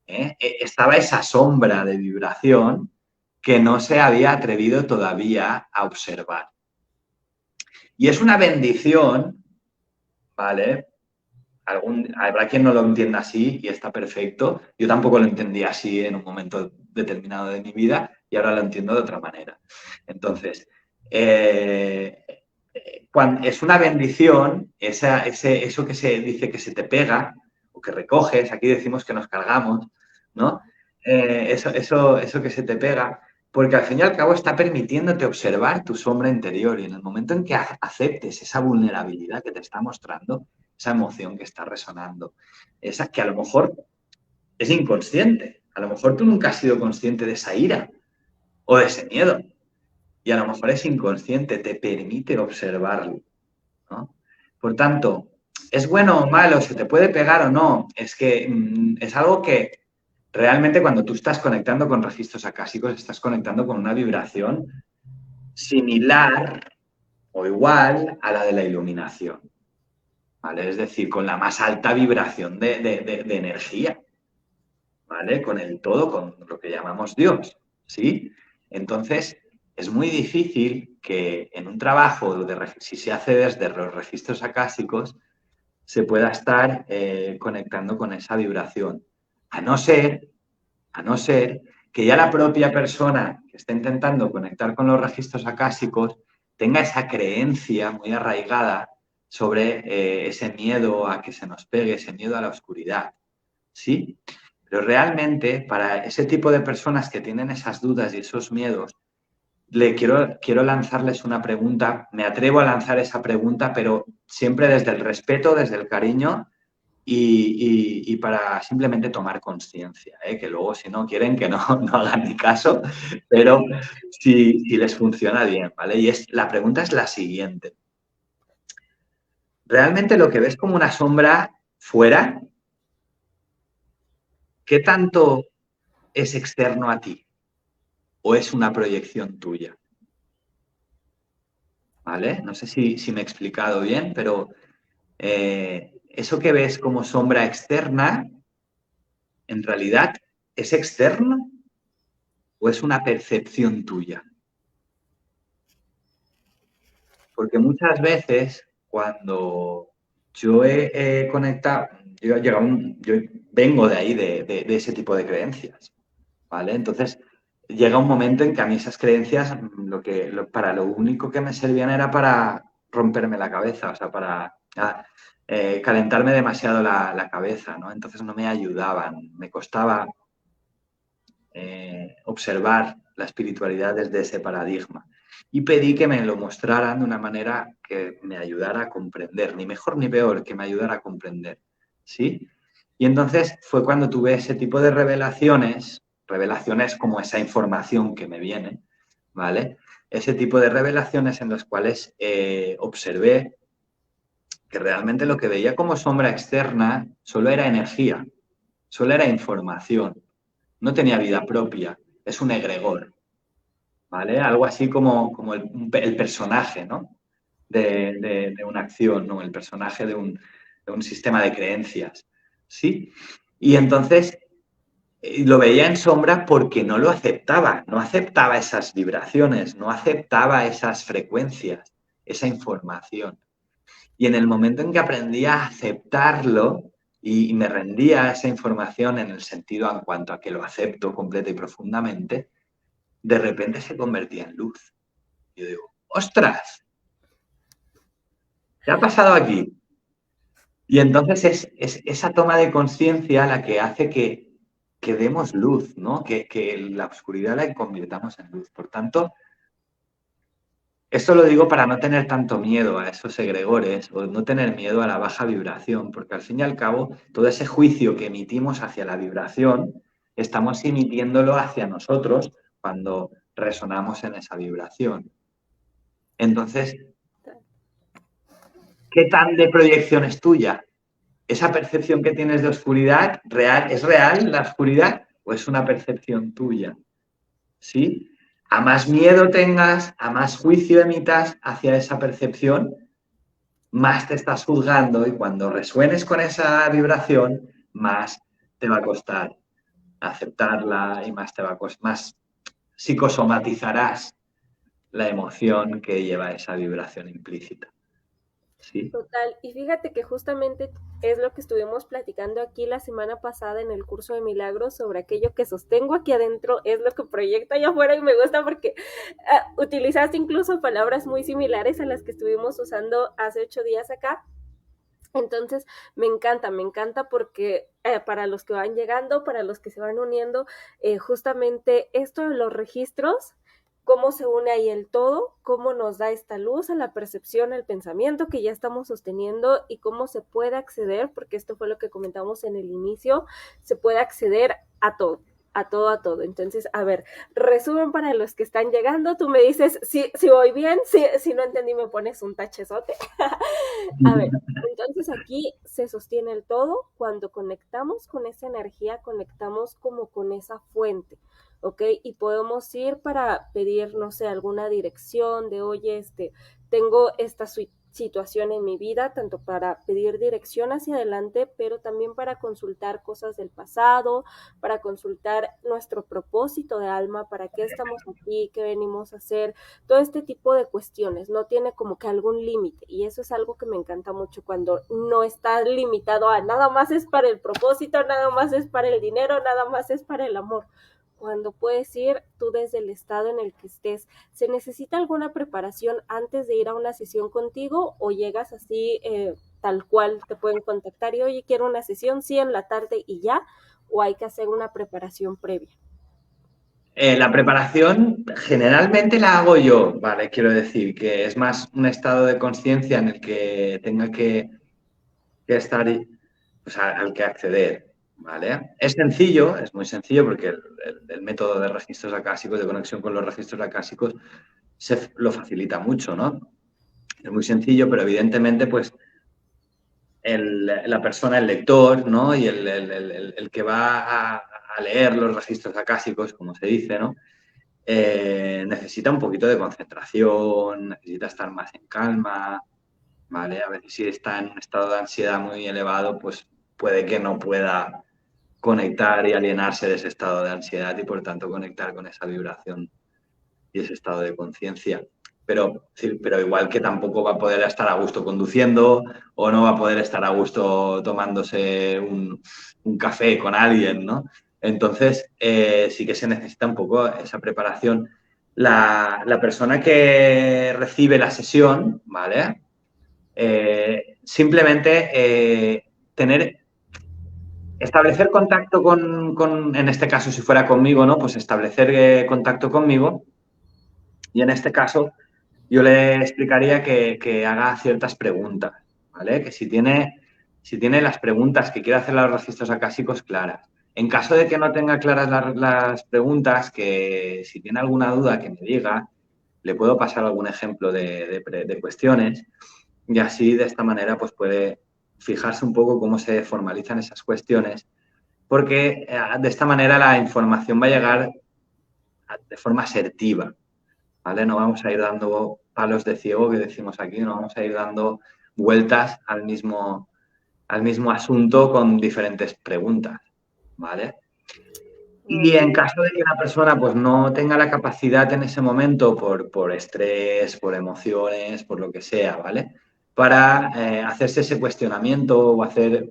Speaker 2: estaba esa sombra de vibración que no se había atrevido todavía a observar. Y es una bendición, ¿vale? Habrá quien no lo entienda así y está perfecto. Yo tampoco lo entendía así en un momento determinado de mi vida y ahora lo entiendo de otra manera. Entonces, es una bendición eso que se dice que se te pega o que recoges, aquí decimos que nos cargamos, ¿no? Eso que se te pega, porque al fin y al cabo está permitiéndote observar tu sombra interior y en el momento en que aceptes esa vulnerabilidad que te está mostrando, esa emoción que está resonando, esa que a lo mejor es inconsciente, a lo mejor tú nunca has sido consciente de esa ira o de ese miedo y a lo mejor es inconsciente, te permite observarlo, ¿no? Por tanto, ¿es bueno o malo? ¿Se te puede pegar o no? Es que es algo que realmente cuando tú estás conectando con registros acásicos, estás conectando con una vibración similar o igual a la de la iluminación, ¿vale? Es decir, con la más alta vibración de energía, ¿vale? Con el todo, con lo que llamamos Dios, ¿sí? Entonces, es muy difícil que en un trabajo, si se hace desde los registros acásicos, se pueda estar conectando con esa vibración. A no ser a no ser que ya la propia persona que está intentando conectar con los registros acásicos tenga esa creencia muy arraigada sobre ese miedo a que se nos pegue, ese miedo a la oscuridad, ¿sí? Pero realmente para ese tipo de personas que tienen esas dudas y esos miedos, quiero lanzarles una pregunta, me atrevo a lanzar esa pregunta, pero siempre desde el respeto, desde el cariño y para simplemente tomar conciencia, ¿eh? Que luego si no quieren que no, no hagan ni caso, pero si les funciona bien, ¿vale? La pregunta es la siguiente. ¿Realmente lo que ves como una sombra fuera, qué tanto es externo a ti o es una proyección tuya? ¿Vale? No sé si me he explicado bien, pero eso que ves como sombra externa, ¿en realidad es externo o es una percepción tuya? Porque muchas veces cuando yo he conectado, yo vengo de ahí, de ese tipo de creencias, ¿vale? Entonces llega un momento en que a mí esas creencias, para lo único que me servían era para romperme la cabeza, o sea, para calentarme demasiado la cabeza, ¿no? Entonces no me ayudaban, me costaba observar la espiritualidad desde ese paradigma. Y pedí que me lo mostraran de una manera que me ayudara a comprender, ni mejor ni peor, que me ayudara a comprender. ¿Sí? Y entonces fue cuando tuve ese tipo de revelaciones como esa información que me viene, ¿vale? Ese tipo de revelaciones en las cuales observé que realmente lo que veía como sombra externa solo era energía, solo era información, no tenía vida propia, es un egregor, ¿vale? Algo así como el personaje, ¿no? De una acción, ¿no? El personaje de un sistema de creencias, ¿sí? Y entonces lo veía en sombra porque no lo aceptaba, no aceptaba esas vibraciones, no aceptaba esas frecuencias, esa información. Y en el momento en que aprendí a aceptarlo y me rendía a esa información en el sentido en cuanto a que lo acepto completa y profundamente, de repente se convertía en luz. Y yo digo, ¡ostras! ¿Qué ha pasado aquí? Y entonces es esa toma de conciencia la que hace que demos luz, ¿no? Que la oscuridad la convirtamos en luz. Por tanto, esto lo digo para no tener tanto miedo a esos egregores o no tener miedo a la baja vibración, porque al fin y al cabo, todo ese juicio que emitimos hacia la vibración, estamos emitiéndolo hacia nosotros cuando resonamos en esa vibración. Entonces, ¿qué tan de proyección es tuya? ¿Esa percepción que tienes de oscuridad es real la oscuridad o es una percepción tuya? ¿Sí? A más miedo tengas, a más juicio emitas hacia esa percepción, más te estás juzgando y cuando resuenes con esa vibración, más te va a costar aceptarla y más te va a costar, más psicosomatizarás la emoción que lleva esa vibración implícita. ¿Sí?
Speaker 1: Total, y fíjate que justamente es lo que estuvimos platicando aquí la semana pasada en el curso de milagros sobre aquello que sostengo aquí adentro es lo que proyecto allá afuera y me gusta porque utilizaste incluso palabras muy similares a las que estuvimos usando hace 8 días acá. Entonces, me encanta porque para los que van llegando, para los que se van uniendo, justamente esto de los registros, cómo se une ahí el todo, cómo nos da esta luz a la percepción, al pensamiento que ya estamos sosteniendo y cómo se puede acceder, porque esto fue lo que comentamos en el inicio, se puede acceder a todo. A todo, a todo. Entonces, a ver, resumen para los que están llegando. Tú me dices si voy bien, si no entendí, me pones un tachezote. A ver, entonces aquí se sostiene el todo cuando conectamos con esa energía, conectamos como con esa fuente, ¿ok? Y podemos ir para pedir, no sé, alguna dirección de, oye, tengo esta suite situación en mi vida, tanto para pedir dirección hacia adelante, pero también para consultar cosas del pasado, para consultar nuestro propósito de alma, para qué estamos aquí, qué venimos a hacer, todo este tipo de cuestiones. No tiene como que algún límite, y eso es algo que me encanta mucho, cuando no está limitado a nada más es para el propósito, nada más es para el dinero, nada más es para el amor. Cuando puedes ir tú desde el estado en el que estés. ¿Se necesita alguna preparación antes de ir a una sesión contigo o llegas así tal cual te pueden contactar y oye, quiero una sesión, sí, en la tarde y ya? ¿O hay que hacer una preparación previa?
Speaker 2: La preparación generalmente la hago yo, ¿vale? Quiero decir que es más un estado de conciencia en el que tenga que estar, pues, al que acceder, ¿vale? Es sencillo, es muy sencillo porque el método de registros acásicos, de conexión con los registros acásicos, lo facilita mucho, ¿no? Es muy sencillo, pero evidentemente, pues, la persona, el lector, ¿no? Y el que va a leer los registros acásicos, como se dice, ¿no? Necesita un poquito de concentración, necesita estar más en calma, ¿vale? A veces si está en un estado de ansiedad muy elevado, pues puede que no pueda conectar y alienarse de ese estado de ansiedad y por tanto conectar con esa vibración y ese estado de conciencia. Pero igual que tampoco va a poder estar a gusto conduciendo o no va a poder estar a gusto tomándose un café con alguien, ¿no? Entonces, sí que se necesita un poco esa preparación. La persona que recibe la sesión, ¿vale? Simplemente establecer contacto en este caso, si fuera conmigo, ¿no? Pues establecer contacto conmigo y en este caso yo le explicaría que haga ciertas preguntas, ¿vale? Que si tiene las preguntas que quiere hacer a los registros acásicos claras. En caso de que no tenga claras las preguntas, que si tiene alguna duda que me diga, le puedo pasar algún ejemplo de cuestiones y así de esta manera pues puede fijarse un poco cómo se formalizan esas cuestiones, porque de esta manera la información va a llegar de forma asertiva, ¿vale? No vamos a ir dando palos de ciego, que decimos aquí, no vamos a ir dando vueltas al mismo asunto con diferentes preguntas, ¿vale? Y en
Speaker 1: Ok.
Speaker 2: caso de que la persona pues no tenga la capacidad en ese momento por estrés, por emociones, por lo que sea, ¿vale? Para hacerse ese cuestionamiento o hacer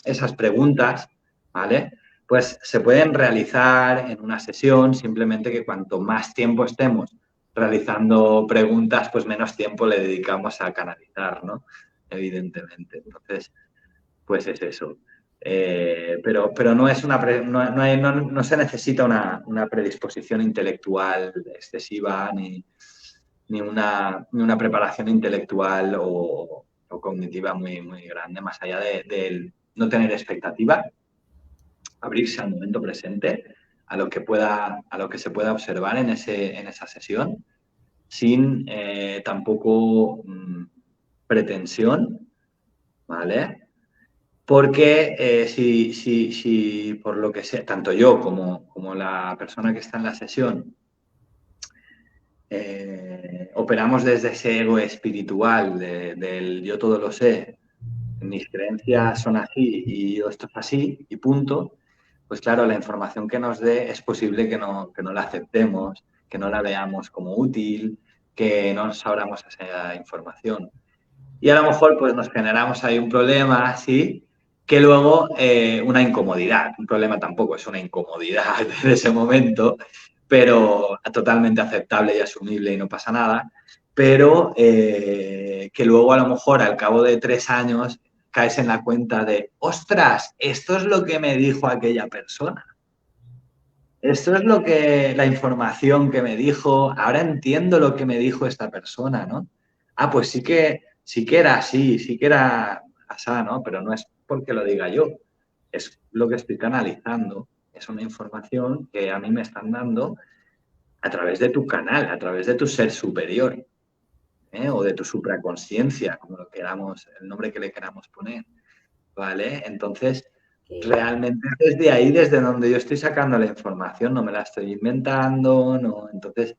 Speaker 2: esas preguntas, ¿vale? Pues se pueden realizar en una sesión, simplemente que cuanto más tiempo estemos realizando preguntas, pues menos tiempo le dedicamos a canalizar, ¿no? Evidentemente. Entonces, pues es eso. Pero no es no se necesita una predisposición intelectual excesiva ni una preparación intelectual o cognitiva muy grande, más allá de no tener expectativa, abrirse al momento presente, a lo que se pueda observar en esa sesión, sin tampoco pretensión, ¿vale? Porque si por lo que sea, tanto yo como la persona que está en la sesión, operamos desde ese ego espiritual del yo todo lo sé, mis creencias son así y yo esto es así y punto, pues claro, la información que nos dé es posible que no la aceptemos, que no la veamos como útil, que no nos abramos a esa información. Y a lo mejor pues nos generamos ahí un problema así, que luego una incomodidad. Un problema tampoco es una incomodidad en ese momento, pero totalmente aceptable y asumible y no pasa nada. Pero que luego a lo mejor al cabo de 3 años caes en la cuenta de, ostras, esto es lo que me dijo aquella persona. Esto es la información que me dijo, ahora entiendo lo que me dijo esta persona, ¿no? Ah, pues sí que era así, sí que era así, ¿no? Pero no es porque lo diga yo, es lo que estoy canalizando, es una información que a mí me están dando a través de tu canal, a través de tu ser superior, o de tu supraconsciencia, como lo queramos, el nombre que le queramos poner, ¿vale? Entonces,
Speaker 1: Okay.
Speaker 2: realmente desde ahí, desde donde yo estoy sacando la información, no me la estoy inventando, no. Entonces,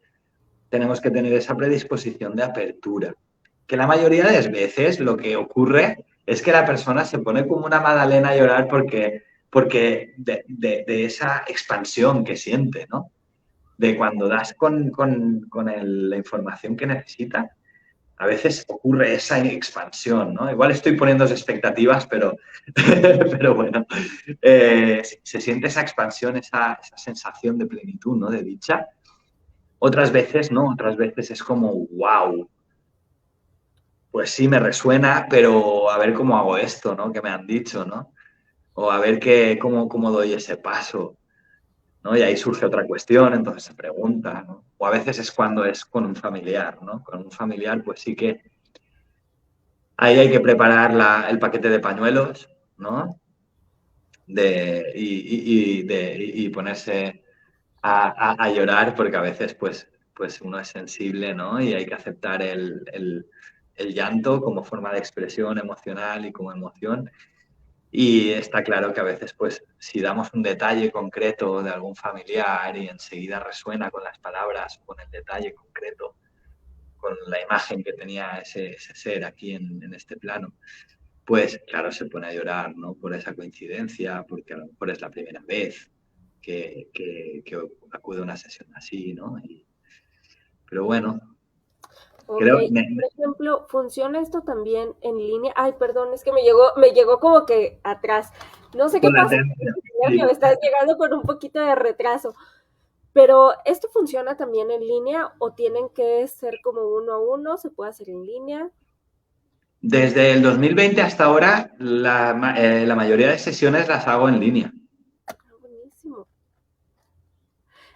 Speaker 2: tenemos que tener esa predisposición de apertura, que la mayoría de las veces lo que ocurre es que la persona se pone como una magdalena a llorar porque de esa expansión que siente, ¿no? De cuando das con la información que necesita, a veces ocurre esa expansión, ¿no? Igual estoy poniendo expectativas, pero bueno, se siente esa expansión, esa sensación de plenitud, ¿no? De dicha. Otras veces, ¿no? Otras veces es como, wow, pues sí, me resuena, pero a ver cómo hago esto, ¿no? Que me han dicho, ¿no? O a ver cómo doy ese paso, ¿no? Y ahí surge otra cuestión, entonces se pregunta, ¿no? O a veces es cuando es con un familiar, ¿no? Con un familiar, pues sí que ahí hay que preparar el paquete de pañuelos, ¿no? Y ponerse a llorar porque a veces pues uno es sensible, ¿no? Y hay que aceptar el llanto como forma de expresión emocional y como emoción. Y está claro que a veces, pues, si damos un detalle concreto de algún familiar y enseguida resuena con las palabras, con el detalle concreto, con la imagen que tenía ese ser aquí en este plano, pues, claro, se pone a llorar, ¿no? Por esa coincidencia, porque a lo mejor es la primera vez que acude a una sesión así, ¿no? Pero bueno,
Speaker 1: Ok,
Speaker 2: creo
Speaker 1: por ejemplo, ¿funciona esto también en línea? Ay, perdón, es que me llegó como que atrás. No sé qué
Speaker 2: con la
Speaker 1: pasa,
Speaker 2: atención.
Speaker 1: que me estás llegando con un poquito de retraso. Pero, ¿esto funciona también en línea o tienen que ser como uno a uno? ¿Se puede hacer en línea?
Speaker 2: Desde el 2020 hasta ahora, la mayoría de sesiones las hago en línea.
Speaker 1: Ah, buenísimo.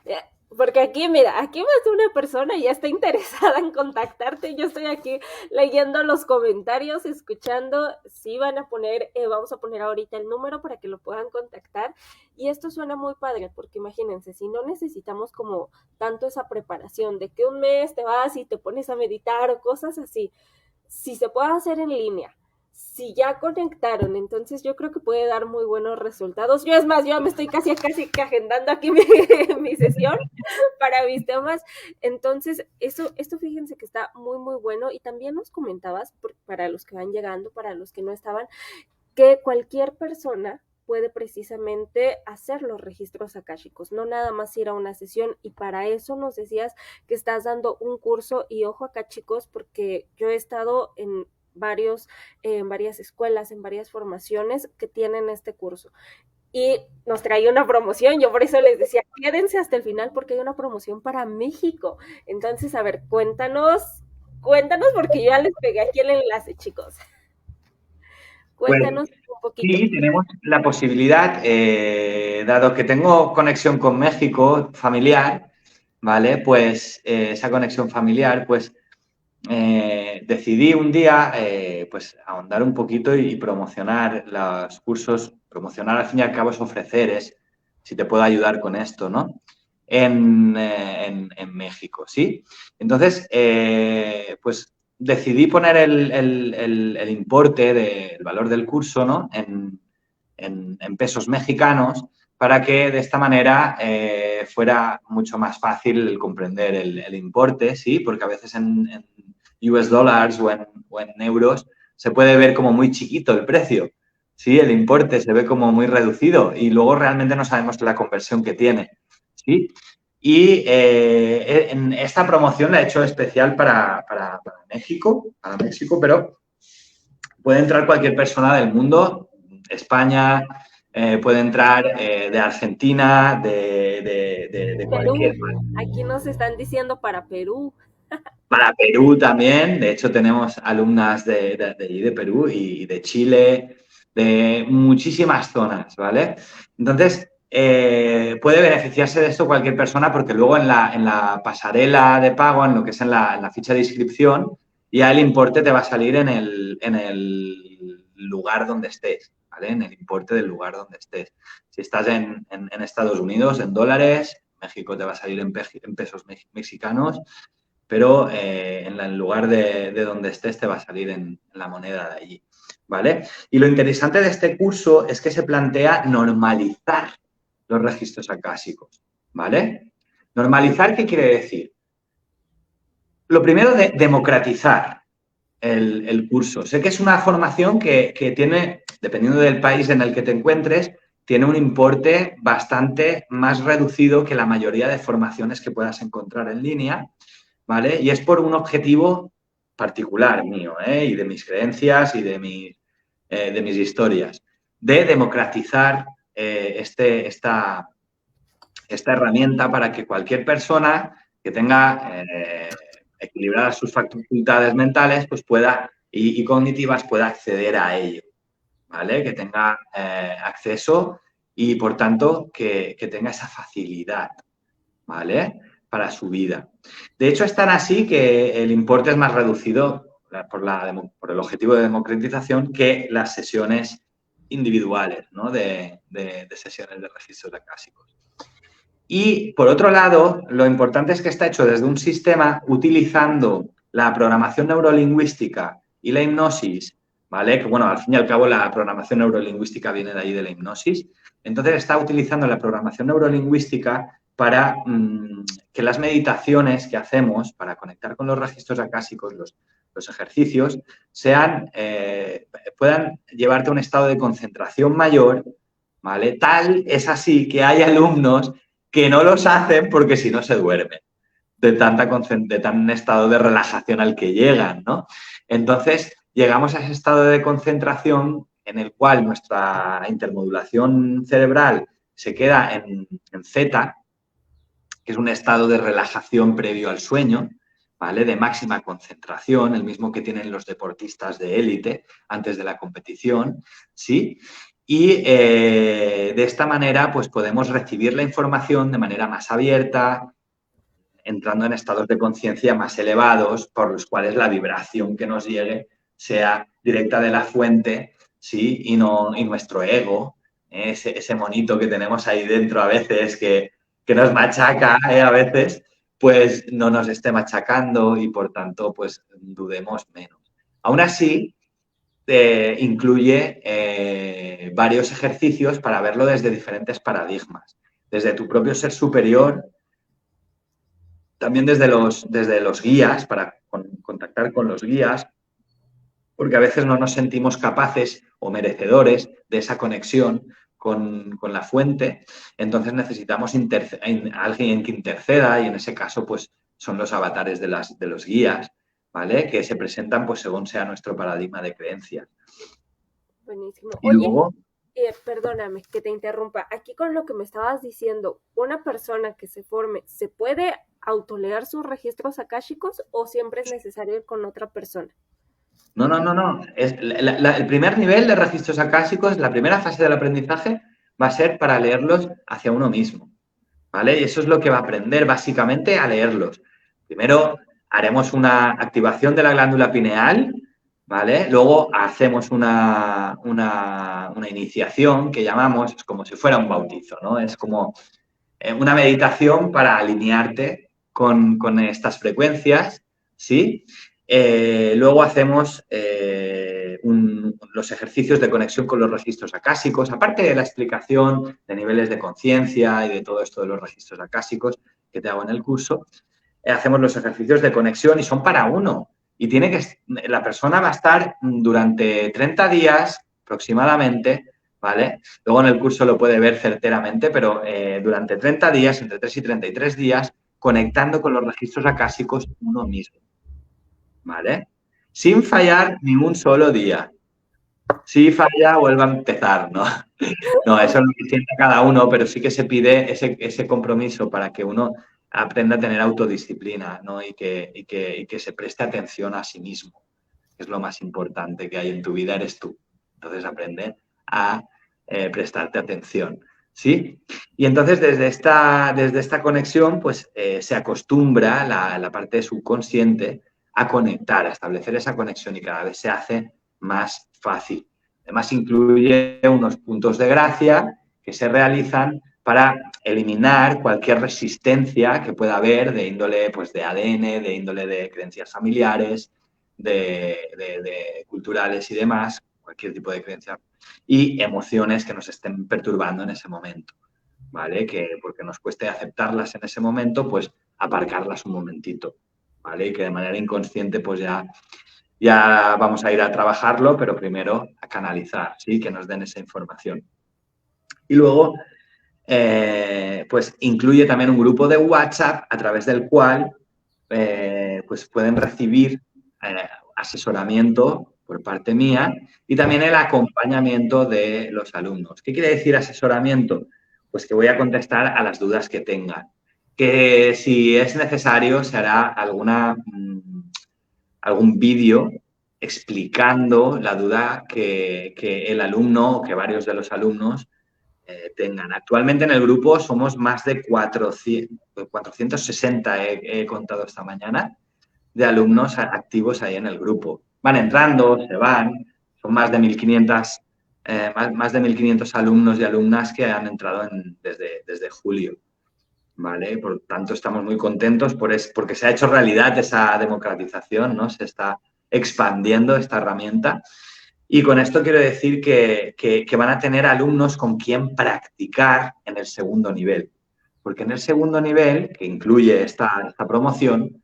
Speaker 1: Eh, Porque aquí, mira, aquí más de una persona ya está interesada en contactarte. Yo estoy aquí leyendo los comentarios, escuchando. Sí, van a poner, vamos a poner ahorita el número para que lo puedan contactar. Y esto suena muy padre, porque imagínense, si no necesitamos como tanto esa preparación de que un mes te vas y te pones a meditar o cosas así, si se puede hacer en línea, si ya conectaron, entonces yo creo que puede dar muy buenos resultados. Yo es más, yo me estoy casi que agendando aquí mi sesión para mis temas. Entonces, esto fíjense que está muy, muy bueno. Y también nos comentabas, para los que van llegando, para los que no estaban, que cualquier persona puede precisamente hacer los registros akáshicos, no nada más ir a una sesión. Y para eso nos decías que estás dando un curso. Y ojo acá, chicos, porque yo he estado en varias escuelas, en varias formaciones que tienen este curso. Y nos traía una promoción. Yo por eso les decía, quédense hasta el final porque hay una promoción para México. Entonces, a ver, cuéntanos porque yo ya les pegué aquí el enlace, chicos.
Speaker 2: Pues
Speaker 1: Cuéntanos un poquito.
Speaker 2: sí, tenemos la posibilidad, dado que tengo conexión con México familiar, ¿vale? Pues esa conexión familiar, pues decidí un día pues ahondar un poquito y promocionar los cursos. Promocionar al fin y al cabo es ofrecer, si te puedo ayudar con esto, ¿no? En México, ¿sí? Entonces, pues decidí poner el importe del valor del curso, ¿no? En pesos mexicanos para que de esta manera fuera mucho más fácil el comprender el importe, ¿sí? Porque a veces en US dollars o en euros se puede ver como muy chiquito el precio, ¿sí? El importe se ve como muy reducido y luego realmente no sabemos la conversión que tiene, ¿sí? Y en esta promoción la he hecho especial para México, pero puede entrar cualquier persona del mundo, España, puede entrar de Argentina, de
Speaker 1: Perú,
Speaker 2: cualquier parte.
Speaker 1: aquí nos están diciendo para Perú.
Speaker 2: Para Perú también, de hecho tenemos alumnas de Perú y de Chile, de muchísimas zonas, ¿vale? Entonces, puede beneficiarse de esto cualquier persona porque luego en la pasarela de pago, en lo que es en la ficha de inscripción, ya el importe te va a salir en el lugar donde estés, ¿vale? En el importe del lugar donde estés. Si estás en Estados Unidos, en dólares, México te va a salir en pesos mexicanos, pero en el lugar de donde estés te va a salir en la moneda de allí, ¿vale? Y lo interesante de este curso es que se plantea normalizar los registros acásicos, ¿vale? Normalizar, ¿qué quiere decir? Lo primero, de democratizar el curso. Sé que es una formación que tiene, dependiendo del país en el que te encuentres, tiene un importe bastante más reducido que la mayoría de formaciones que puedas encontrar en línea, ¿vale? Y es por un objetivo particular mío, y de mis creencias y de mis historias, de democratizar esta herramienta para que cualquier persona que tenga equilibradas sus facultades mentales, pues pueda y cognitivas pueda acceder a ello, ¿vale? Que tenga acceso y, por tanto, que tenga esa facilidad, ¿vale? Para su vida. De hecho, es tan así que el importe es más reducido por el objetivo de democratización que las sesiones individuales, ¿no? de sesiones de registros acásicos. Y, por otro lado, lo importante es que está hecho desde un sistema utilizando la programación neurolingüística y la hipnosis, ¿vale? Que, bueno, al fin y al cabo la programación neurolingüística viene de ahí de la hipnosis. Entonces, está utilizando la programación neurolingüística para que las meditaciones que hacemos para conectar con los registros acásicos, los ejercicios, puedan llevarte a un estado de concentración mayor, ¿vale? Tal es así que hay alumnos que no los hacen porque si no se duermen de tan estado de relajación al que llegan, ¿no? Entonces, llegamos a ese estado de concentración en el cual nuestra intermodulación cerebral se queda en Z, que es un estado de relajación previo al sueño, ¿vale? De máxima concentración, el mismo que tienen los deportistas de élite antes de la competición, ¿sí? Y de esta manera, pues podemos recibir la información de manera más abierta, entrando en estados de conciencia más elevados, por los cuales la vibración que nos llegue sea directa de la fuente, ¿sí? Y nuestro ego, ese monito que tenemos ahí dentro a veces, que nos machaca, a veces, pues no nos esté machacando y, por tanto, pues dudemos menos. Aún así, incluye varios ejercicios para verlo desde diferentes paradigmas. Desde tu propio ser superior, también desde los guías, para contactar con los guías, porque a veces no nos sentimos capaces o merecedores de esa conexión con la fuente, entonces necesitamos alguien que interceda, y en ese caso pues son los avatares de los guías, ¿vale? Que se presentan pues según sea nuestro paradigma de creencias.
Speaker 1: Buenísimo.
Speaker 2: Y
Speaker 1: Oye,
Speaker 2: luego,
Speaker 1: perdóname que te interrumpa. Aquí con lo que me estabas diciendo, ¿una persona que se forme, se puede autoleer sus registros akáshicos o siempre es necesario ir con otra persona?
Speaker 2: no. El primer nivel de registros akáshicos, la primera fase del aprendizaje, va a ser para leerlos hacia uno mismo, ¿vale? Y eso es lo que va a aprender básicamente a leerlos. Primero haremos una activación de la glándula pineal, ¿vale? Luego hacemos una iniciación que llamamos, es como si fuera un bautizo, ¿no? Es como una meditación para alinearte con estas frecuencias, ¿sí? Luego hacemos los ejercicios de conexión con los registros acásicos, aparte de la explicación de niveles de conciencia y de todo esto de los registros acásicos que te hago en el curso. Hacemos los ejercicios de conexión y son para uno. Y la persona va a estar durante 30 días aproximadamente, ¿vale? Luego en el curso lo puede ver certeramente, pero durante 30 días, entre 3 y 33 días, conectando con los registros acásicos uno mismo, ¿vale? Sin fallar ningún solo día. Si falla, vuelve a empezar, ¿no? No, eso es lo que siente cada uno, pero sí que se pide ese compromiso para que uno aprenda a tener autodisciplina, ¿no? Y que se preste atención a sí mismo, que es lo más importante que hay en tu vida, eres tú. Entonces aprende a prestarte atención, ¿sí? Y entonces desde esta conexión, pues se acostumbra la parte subconsciente a conectar, a establecer esa conexión, y cada vez se hace más fácil. Además, incluye unos puntos de gracia que se realizan para eliminar cualquier resistencia que pueda haber de índole pues, de ADN, de índole de creencias familiares, de culturales y demás, cualquier tipo de creencia, y emociones que nos estén perturbando en ese momento, ¿vale? Que porque nos cueste aceptarlas en ese momento, pues aparcarlas un momentito, ¿vale? Y que de manera inconsciente pues ya ya vamos a ir a trabajarlo, pero primero a canalizar, ¿sí? Que nos den esa información. Y luego, pues incluye también un grupo de WhatsApp a través del cual pues pueden recibir asesoramiento por parte mía y también el acompañamiento de los alumnos. ¿Qué quiere decir asesoramiento? Pues que voy a contestar a las dudas que tengan. Que si es necesario se hará algún vídeo explicando la duda que el alumno o que varios de los alumnos tengan. Actualmente en el grupo somos más de 460, he contado esta mañana, de alumnos activos ahí en el grupo. Van entrando, se van, son más de 1.500, más de 1.500 alumnos y alumnas que han entrado desde julio. ¿Vale? Por tanto, estamos muy contentos porque se ha hecho realidad esa democratización, ¿no? Se está expandiendo esta herramienta. Y con esto quiero decir que van a tener alumnos con quien practicar en el segundo nivel. Porque en el segundo nivel, que incluye esta promoción,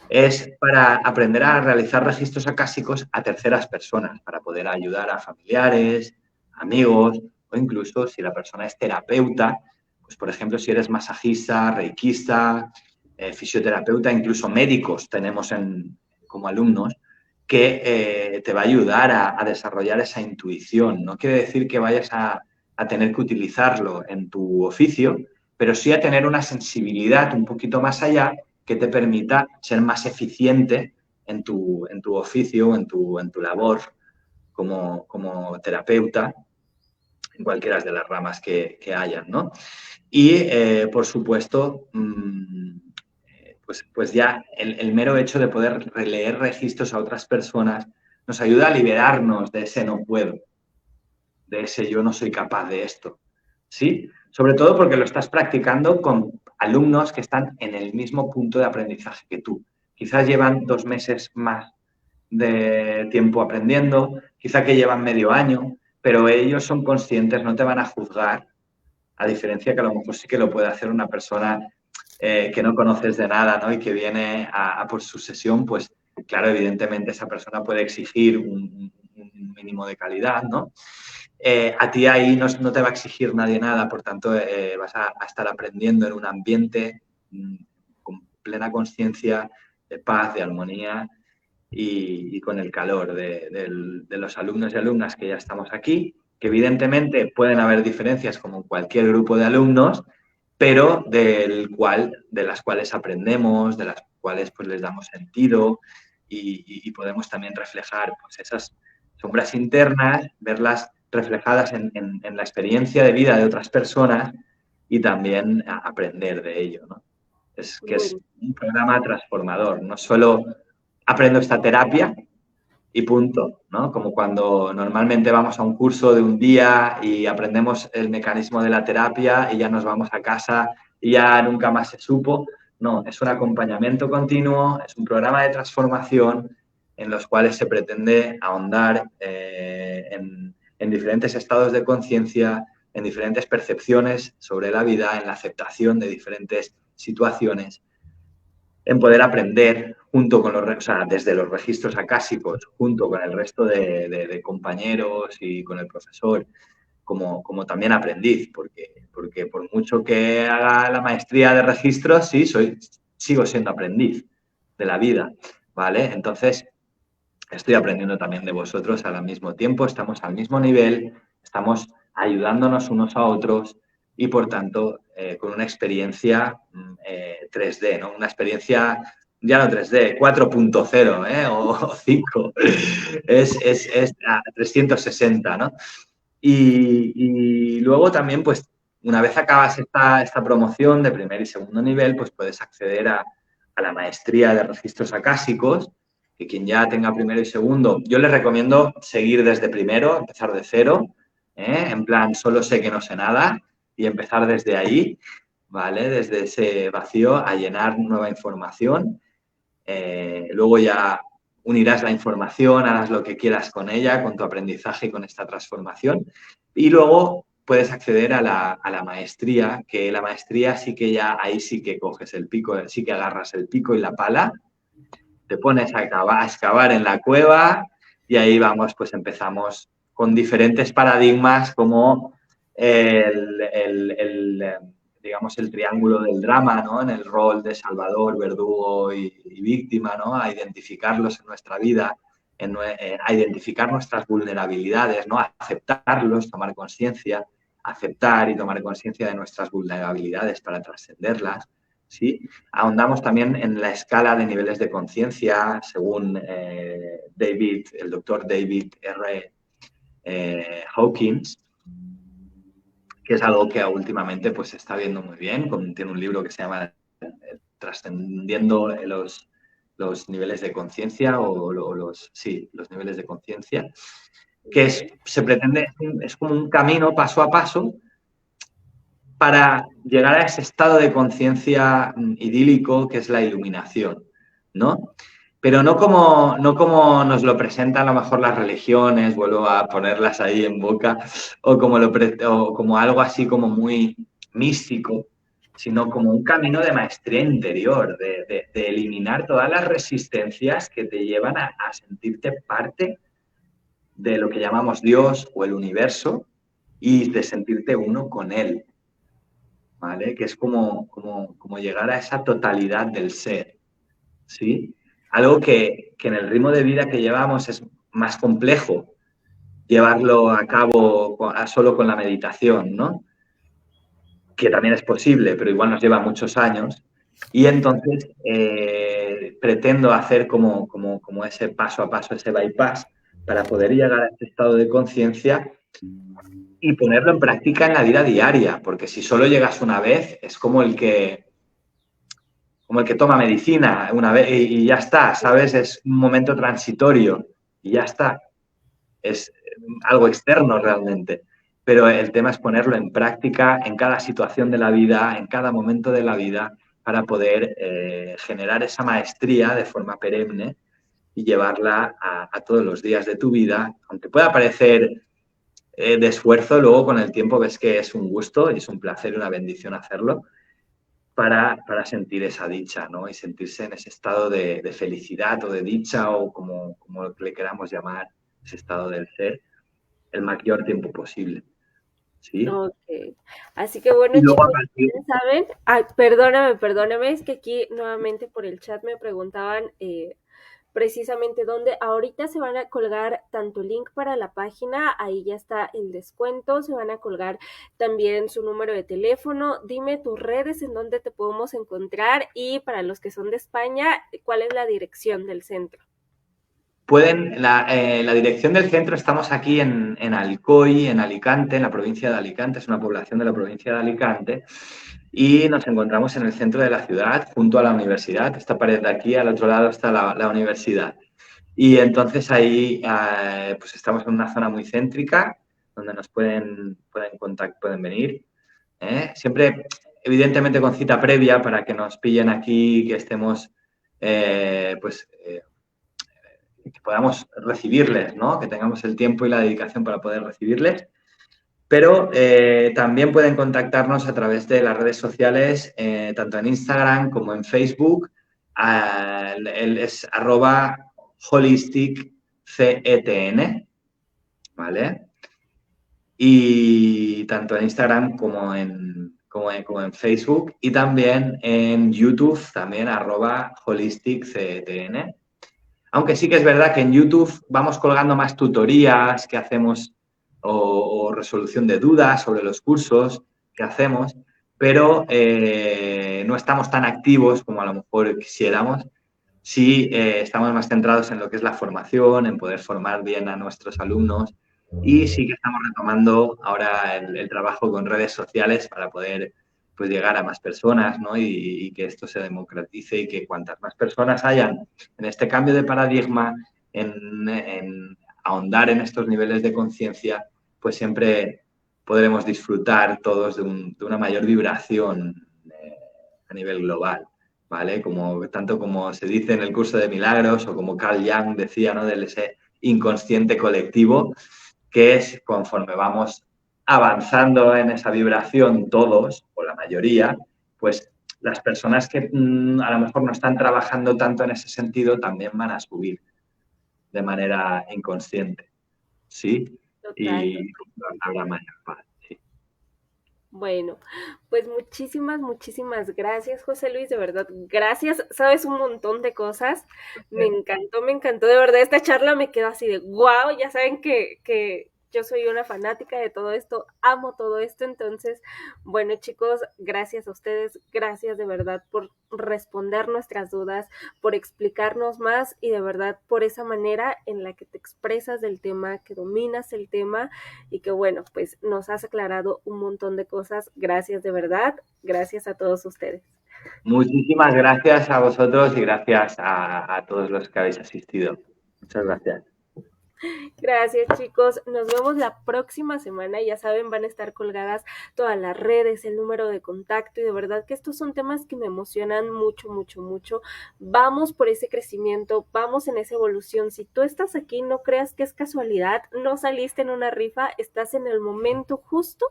Speaker 2: es para aprender a realizar registros acásicos a terceras personas, para poder ayudar a familiares, amigos o incluso si la persona es terapeuta, pues por ejemplo si eres masajista, reikista, fisioterapeuta, incluso médicos tenemos como alumnos, que te va a ayudar a desarrollar esa intuición. No quiere decir que vayas a tener que utilizarlo en tu oficio, pero sí a tener una sensibilidad un poquito más allá que te permita ser más eficiente en tu oficio, en tu labor como terapeuta, en cualquiera de las ramas que hayan, ¿no? Y, por supuesto, pues ya el mero hecho de poder releer registros a otras personas nos ayuda a liberarnos de ese no puedo, de ese yo no soy capaz de esto, ¿sí? Sobre todo porque lo estás practicando con alumnos que están en el mismo punto de aprendizaje que tú. Quizás llevan 2 meses más de tiempo aprendiendo, quizá que llevan medio año, pero ellos son conscientes, no te van a juzgar, a diferencia que a lo mejor sí que lo puede hacer una persona que no conoces de nada, ¿no? Y que viene a por su sesión, pues claro, evidentemente esa persona puede exigir un mínimo de calidad, ¿no? A ti ahí no te va a exigir nadie nada, por tanto vas a estar aprendiendo en un ambiente con plena conciencia de paz, de armonía y con el calor de los alumnos y alumnas que ya estamos aquí, que evidentemente pueden haber diferencias como en cualquier grupo de alumnos, pero de las cuales aprendemos, de las cuales pues les damos sentido y podemos también reflejar pues esas sombras internas, verlas reflejadas en la experiencia de vida de otras personas y también aprender de ello, ¿no? Es un programa transformador, no solo aprendo esta terapia y punto, ¿no? Como cuando normalmente vamos a un curso de un día y aprendemos el mecanismo de la terapia y ya nos vamos a casa y ya nunca más se supo. No, es un acompañamiento continuo, es un programa de transformación en los cuales se pretende ahondar en diferentes estados de conciencia, en diferentes percepciones sobre la vida, en la aceptación de diferentes situaciones, en poder aprender junto con desde los registros acásicos, junto con el resto de compañeros y con el profesor, como también aprendiz, porque por mucho que haga la maestría de registros, sí, sigo siendo aprendiz de la vida, ¿vale? Entonces, estoy aprendiendo también de vosotros al mismo tiempo, estamos al mismo nivel, estamos ayudándonos unos a otros y, por tanto, con una experiencia 3D, ¿no? Una experiencia, ya no 3D, 4.0 o 5, es a 360, ¿no? Y luego también, pues, una vez acabas esta promoción de primer y segundo nivel, pues puedes acceder a la maestría de registros acásicos, que quien ya tenga primero y segundo, yo les recomiendo seguir desde primero, empezar de cero, en plan, solo sé que no sé nada, y empezar desde ahí, ¿vale? Desde ese vacío a llenar nueva información. Luego ya unirás la información, harás lo que quieras con ella, con tu aprendizaje y con esta transformación. Y luego puedes acceder a la maestría, que la maestría sí que ya, ahí sí que coges el pico, sí que agarras el pico y la pala, te pones a excavar en la cueva y ahí vamos, pues empezamos con diferentes paradigmas como digamos, el triángulo del drama, ¿no? En el rol de salvador, verdugo y víctima, ¿no? A identificarlos en nuestra vida, a identificar nuestras vulnerabilidades, ¿no? A aceptarlos, tomar conciencia, aceptar y tomar conciencia de nuestras vulnerabilidades para trascenderlas, ¿sí? Ahondamos también en la escala de niveles de conciencia, según el doctor David R. Hawkins, que es algo que últimamente pues, se está viendo muy bien. Tiene un libro que se llama Trascendiendo los niveles de conciencia los niveles de conciencia, que se pretende, es como un camino paso a paso para llegar a ese estado de conciencia idílico que es la iluminación, ¿no? Pero no como nos lo presentan a lo mejor las religiones, vuelvo a ponerlas ahí en boca, o como algo así como muy místico, sino como un camino de maestría interior, de eliminar todas las resistencias que te llevan a sentirte parte de lo que llamamos Dios o el universo y de sentirte uno con él, ¿vale? Que es como llegar a esa totalidad del ser, ¿sí? Algo que en el ritmo de vida que llevamos es más complejo llevarlo a cabo solo con la meditación, ¿no? Que también es posible, pero igual nos lleva muchos años. Y entonces pretendo hacer como ese paso a paso, ese bypass, para poder llegar a ese estado de conciencia y ponerlo en práctica en la vida diaria, porque si solo llegas una vez, es como el que toma medicina una vez y ya está, ¿sabes? Es un momento transitorio y ya está. Es algo externo realmente. Pero el tema es ponerlo en práctica en cada situación de la vida, en cada momento de la vida, para poder generar esa maestría de forma perenne y llevarla a todos los días de tu vida. Aunque pueda parecer de esfuerzo, luego con el tiempo ves que es un gusto y es un placer y una bendición hacerlo. Para sentir esa dicha, ¿no? Y sentirse en ese estado de felicidad o de dicha o como le queramos llamar, ese estado del ser, el mayor tiempo posible, ¿sí?
Speaker 1: Ok. Así que bueno,
Speaker 2: Y luego a
Speaker 1: chicos,
Speaker 2: partir...
Speaker 1: ustedes saben, ay, perdóname, es que aquí nuevamente por el chat me preguntaban precisamente dónde ahorita se van a colgar tanto el link para la página, ahí ya está el descuento, se van a colgar también su número de teléfono, dime tus redes en dónde te podemos encontrar y para los que son de España, ¿cuál es la dirección del centro?
Speaker 2: La dirección del centro, estamos aquí en Alcoy, en Alicante, en la provincia de Alicante, es una población de la provincia de Alicante, y nos encontramos en el centro de la ciudad, junto a la universidad. Esta pared de aquí, al otro lado está la universidad. Y entonces ahí pues estamos en una zona muy céntrica, donde nos pueden venir. Siempre, evidentemente, con cita previa para que nos pillen aquí, que estemos, que podamos recibirles, ¿no? Que tengamos el tiempo y la dedicación para poder recibirles. Pero también pueden contactarnos a través de las redes sociales, tanto en Instagram como en Facebook. Es @holisticCETN, ¿vale? Y tanto en Instagram como en Facebook. Y también en YouTube, también @holisticCETN. Aunque sí que es verdad que en YouTube vamos colgando más tutorías que hacemos o resolución de dudas sobre los cursos que hacemos, pero no estamos tan activos como a lo mejor quisiéramos. Sí, estamos más centrados en lo que es la formación, en poder formar bien a nuestros alumnos y sí que estamos retomando ahora el trabajo con redes sociales para poder pues, llegar a más personas, ¿no? Y que esto se democratice y que cuantas más personas hayan en este cambio de paradigma, en ahondar en estos niveles de conciencia, pues siempre podremos disfrutar todos de una mayor vibración a nivel global, ¿vale? Tanto como se dice en el curso de milagros o como Carl Jung decía, ¿no? De ese inconsciente colectivo, que es conforme vamos avanzando en esa vibración todos, o la mayoría, pues las personas que a lo mejor no están trabajando tanto en ese sentido también van a subir de manera inconsciente, ¿sí?
Speaker 1: Total,
Speaker 2: Y
Speaker 1: total.
Speaker 2: habrá mayor paz, sí.
Speaker 1: Bueno, pues muchísimas gracias, José Luis, de verdad, gracias, sabes un montón de cosas, me encantó, de verdad, esta charla me quedó así de wow, ya saben que yo soy una fanática de todo esto, amo todo esto, entonces, bueno chicos, gracias a ustedes, gracias de verdad por responder nuestras dudas, por explicarnos más y de verdad por esa manera en la que te expresas del tema, que dominas el tema y que bueno, pues nos has aclarado un montón de cosas. Gracias de verdad, gracias a todos ustedes.
Speaker 2: Muchísimas gracias a vosotros y gracias a todos los que habéis asistido. Muchas gracias.
Speaker 1: Gracias chicos, nos vemos la próxima semana, ya saben, van a estar colgadas todas las redes, el número de contacto y de verdad que estos son temas que me emocionan mucho. Vamos por ese crecimiento, vamos en esa evolución. Si tú estás aquí, no creas que es casualidad, no saliste en una rifa, estás en el momento justo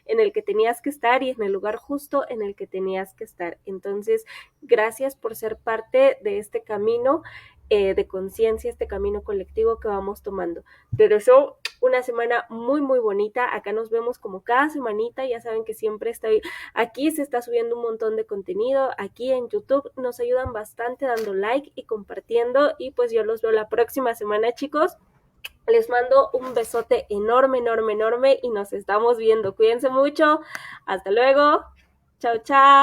Speaker 1: en el que tenías que estar y en el lugar justo en el que tenías que estar. Entonces, gracias por ser parte de este camino de conciencia, este camino colectivo que vamos tomando. Te deseo una semana muy bonita. Acá nos vemos como cada semanita. Ya saben que siempre estoy aquí, se está subiendo un montón de contenido. Aquí en YouTube nos ayudan bastante dando like y compartiendo. Y pues yo los veo la próxima semana, chicos. Les mando un besote enorme y nos estamos viendo. Cuídense mucho. Hasta luego. Chao, chao.